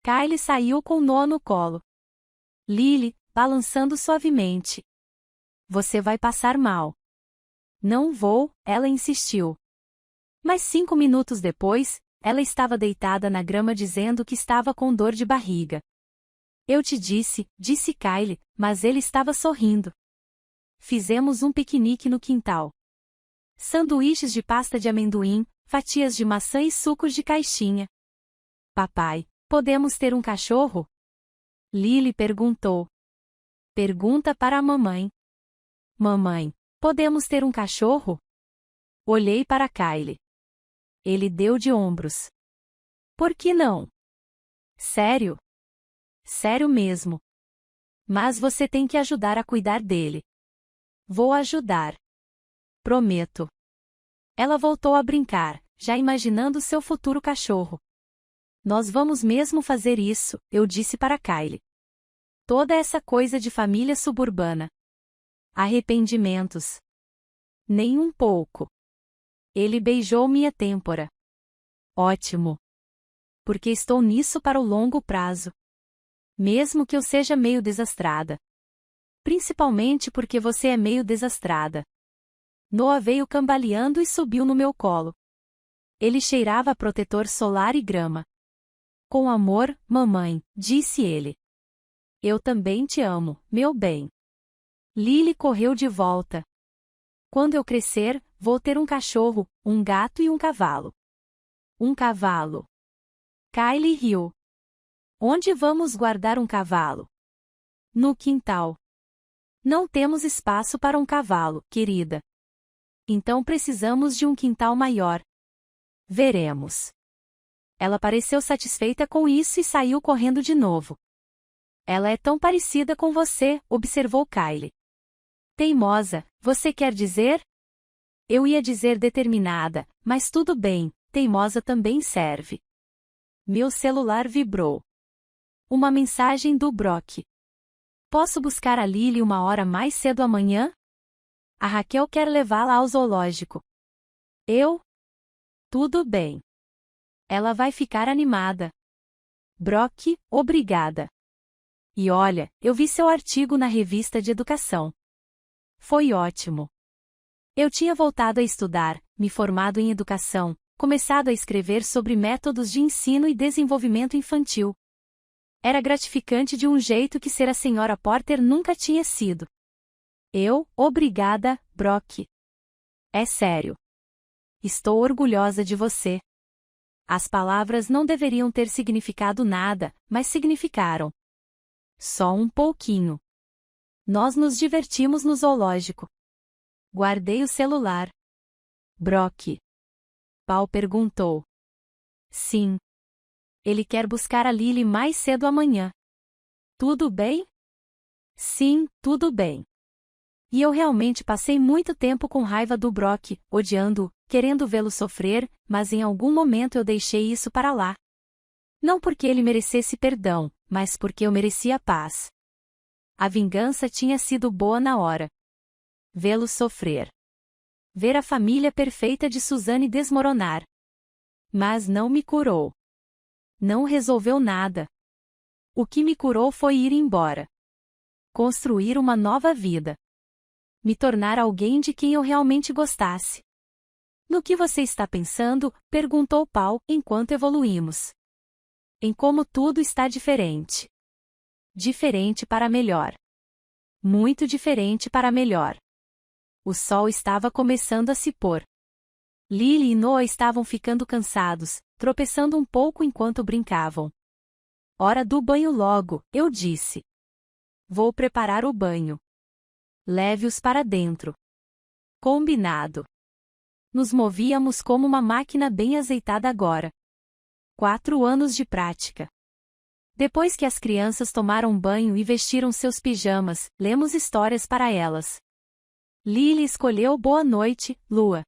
Kyle saiu com Noah no colo. Lily, balançando suavemente. Você vai passar mal. Não vou, ela insistiu. Mas 5 minutos depois, ela estava deitada na grama dizendo que estava com dor de barriga. Eu te disse, disse Kyle, mas ele estava sorrindo. Fizemos um piquenique no quintal. Sanduíches de pasta de amendoim, fatias de maçã e sucos de caixinha. Papai, podemos ter um cachorro? Lily perguntou. Pergunta para a mamãe. Mamãe, podemos ter um cachorro? Olhei para Kyle. Ele deu de ombros. Por que não? Sério? Sério mesmo. Mas você tem que ajudar a cuidar dele. Vou ajudar. Prometo. Ela voltou a brincar, já imaginando seu futuro cachorro. Nós vamos mesmo fazer isso, eu disse para Kyle. Toda essa coisa de família suburbana. Arrependimentos. Nem um pouco. Ele beijou minha têmpora. Ótimo. Porque estou nisso para o longo prazo. Mesmo que eu seja meio desastrada. Principalmente porque você é meio desastrada. Noah veio cambaleando e subiu no meu colo. Ele cheirava a protetor solar e grama. Com amor, mamãe, disse ele. Eu também te amo, meu bem. Lily correu de volta. Quando eu crescer, vou ter um cachorro, um gato e um cavalo. Um cavalo. Kylie riu. Onde vamos guardar um cavalo? No quintal. Não temos espaço para um cavalo, querida. Então precisamos de um quintal maior. Veremos. Ela pareceu satisfeita com isso e saiu correndo de novo. Ela é tão parecida com você, observou Kylie. Teimosa, você quer dizer? Eu ia dizer determinada, mas tudo bem, teimosa também serve. Meu celular vibrou. Uma mensagem do Brock. Posso buscar a Lily uma hora mais cedo amanhã? A Raquel quer levá-la ao zoológico. Eu? Tudo bem. Ela vai ficar animada. Brock, obrigada. E olha, eu vi seu artigo na revista de educação. Foi ótimo. Eu tinha voltado a estudar, me formado em educação, começado a escrever sobre métodos de ensino e desenvolvimento infantil. Era gratificante de um jeito que ser a Sra. Porter nunca tinha sido. Obrigada, Brock. É sério. Estou orgulhosa de você. As palavras não deveriam ter significado nada, mas significaram. Só um pouquinho. Nós nos divertimos no zoológico. Guardei o celular. Brock. Paul perguntou. Sim. Ele quer buscar a Lily mais cedo amanhã. Tudo bem? Sim, tudo bem. E eu realmente passei muito tempo com raiva do Brock, odiando-o, querendo vê-lo sofrer, mas em algum momento eu deixei isso para lá. Não porque ele merecesse perdão, mas porque eu merecia paz. A vingança tinha sido boa na hora. Vê-lo sofrer. Ver a família perfeita de Suzanne desmoronar. Mas não me curou. Não resolveu nada. O que me curou foi ir embora. Construir uma nova vida. Me tornar alguém de quem eu realmente gostasse. No que você está pensando? Perguntou Paul, enquanto evoluímos. Em como tudo está diferente. Diferente para melhor. Muito diferente para melhor. O sol estava começando a se pôr. Lily e Noah estavam ficando cansados, tropeçando um pouco enquanto brincavam. Hora do banho logo, eu disse. Vou preparar o banho. Leve-os para dentro. Combinado. Nos movíamos como uma máquina bem azeitada agora. 4 anos de prática. Depois que as crianças tomaram banho e vestiram seus pijamas, lemos histórias para elas. Lily escolheu Boa Noite, Lua.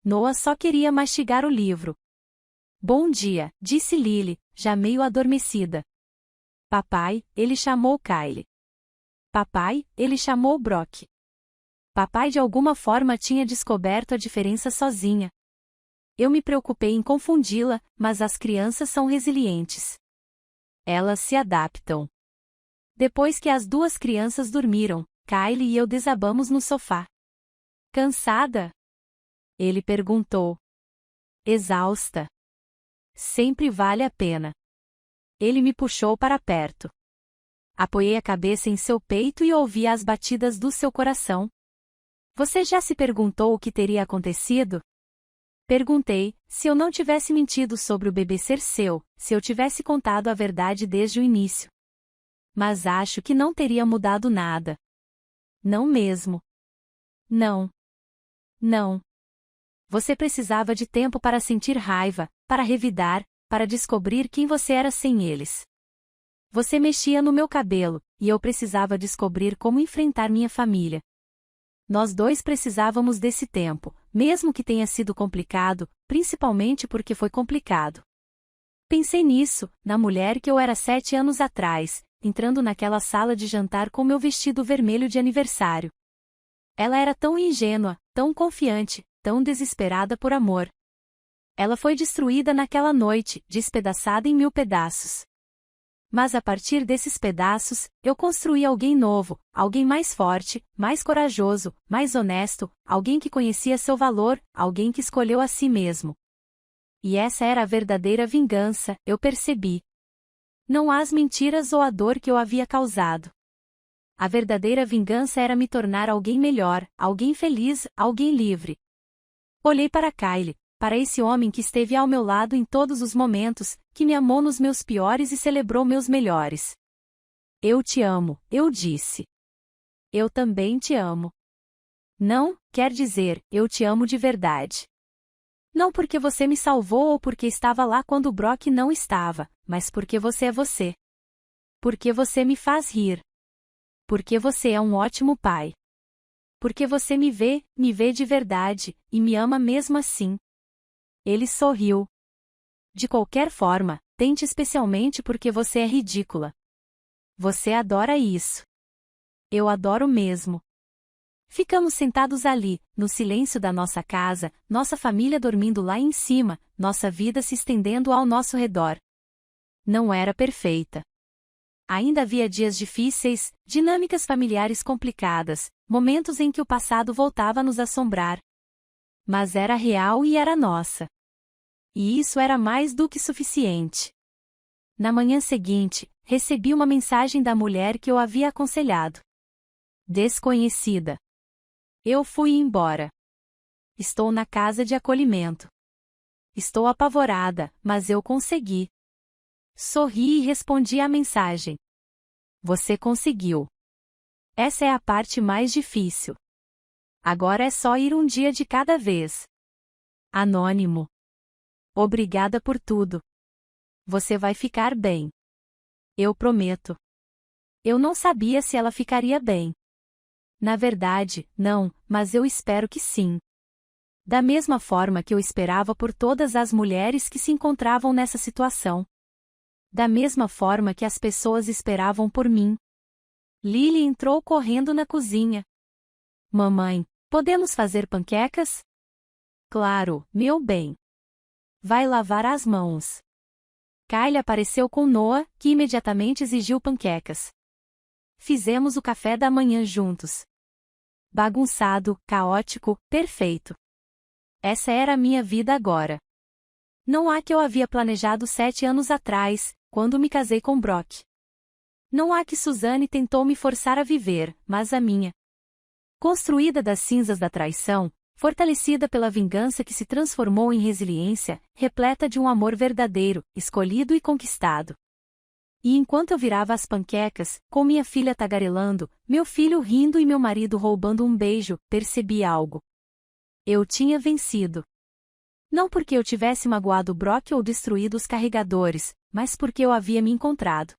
Noah só queria mastigar o livro. Bom dia, disse Lily, já meio adormecida. Papai, ele chamou Kylie. Papai, ele chamou Brock. Papai de alguma forma tinha descoberto a diferença sozinha. Eu me preocupei em confundi-la, mas as crianças são resilientes. Elas se adaptam. Depois que as 2 crianças dormiram, Kylie e eu desabamos no sofá. Cansada? Ele perguntou. Exausta. Sempre vale a pena. Ele me puxou para perto. Apoiei a cabeça em seu peito e ouvi as batidas do seu coração. Você já se perguntou o que teria acontecido? Perguntei, se eu não tivesse mentido sobre o bebê ser seu, se eu tivesse contado a verdade desde o início. Mas acho que não teria mudado nada. Não mesmo. Não. Não. Você precisava de tempo para sentir raiva, para revidar, para descobrir quem você era sem eles. Você mexia no meu cabelo, e eu precisava descobrir como enfrentar minha família. Nós 2 precisávamos desse tempo, mesmo que tenha sido complicado, principalmente porque foi complicado. Pensei nisso, na mulher que eu era 7 anos atrás, entrando naquela sala de jantar com meu vestido vermelho de aniversário. Ela era tão ingênua, tão confiante, tão desesperada por amor. Ela foi destruída naquela noite, despedaçada em 1000 pedaços. Mas a partir desses pedaços, eu construí alguém novo, alguém mais forte, mais corajoso, mais honesto, alguém que conhecia seu valor, alguém que escolheu a si mesmo. E essa era a verdadeira vingança, eu percebi. Não as mentiras ou a dor que eu havia causado. A verdadeira vingança era me tornar alguém melhor, alguém feliz, alguém livre. Olhei para Kyle, para esse homem que esteve ao meu lado em todos os momentos, que me amou nos meus piores e celebrou meus melhores. Eu te amo, eu disse. Eu também te amo. Não, quer dizer, eu te amo de verdade. Não porque você me salvou ou porque estava lá quando o Brock não estava, mas porque você é você. Porque você me faz rir. Porque você é um ótimo pai. Porque você me vê de verdade, e me ama mesmo assim. Ele sorriu. De qualquer forma, tente especialmente porque você é ridícula. Você adora isso. Eu adoro mesmo. Ficamos sentados ali, no silêncio da nossa casa, nossa família dormindo lá em cima, nossa vida se estendendo ao nosso redor. Não era perfeita. Ainda havia dias difíceis, dinâmicas familiares complicadas, momentos em que o passado voltava a nos assombrar. Mas era real e era nossa. E isso era mais do que suficiente. Na manhã seguinte, recebi uma mensagem da mulher que eu havia aconselhado. Desconhecida. Eu fui embora. Estou na casa de acolhimento. Estou apavorada, mas eu consegui. Sorri e respondi à mensagem. Você conseguiu. Essa é a parte mais difícil. Agora é só ir um dia de cada vez. Anônimo. Obrigada por tudo. Você vai ficar bem. Eu prometo. Eu não sabia se ela ficaria bem. Na verdade, não, mas eu espero que sim. Da mesma forma que eu esperava por todas as mulheres que se encontravam nessa situação. Da mesma forma que as pessoas esperavam por mim. Lily entrou correndo na cozinha. Mamãe, podemos fazer panquecas? Claro, meu bem. Vai lavar as mãos. Kyle apareceu com Noah, que imediatamente exigiu panquecas. Fizemos o café da manhã juntos. Bagunçado, caótico, perfeito. Essa era a minha vida agora. Não há que eu havia planejado 7 anos atrás, quando me casei com Brock. Não há que Suzanne tentou me forçar a viver, mas a minha. Construída das cinzas da traição, fortalecida pela vingança que se transformou em resiliência, repleta de um amor verdadeiro, escolhido e conquistado. E enquanto eu virava as panquecas, com minha filha tagarelando, meu filho rindo e meu marido roubando um beijo, percebi algo. Eu tinha vencido. Não porque eu tivesse magoado Brock ou destruído os carregadores, mas porque eu havia me encontrado.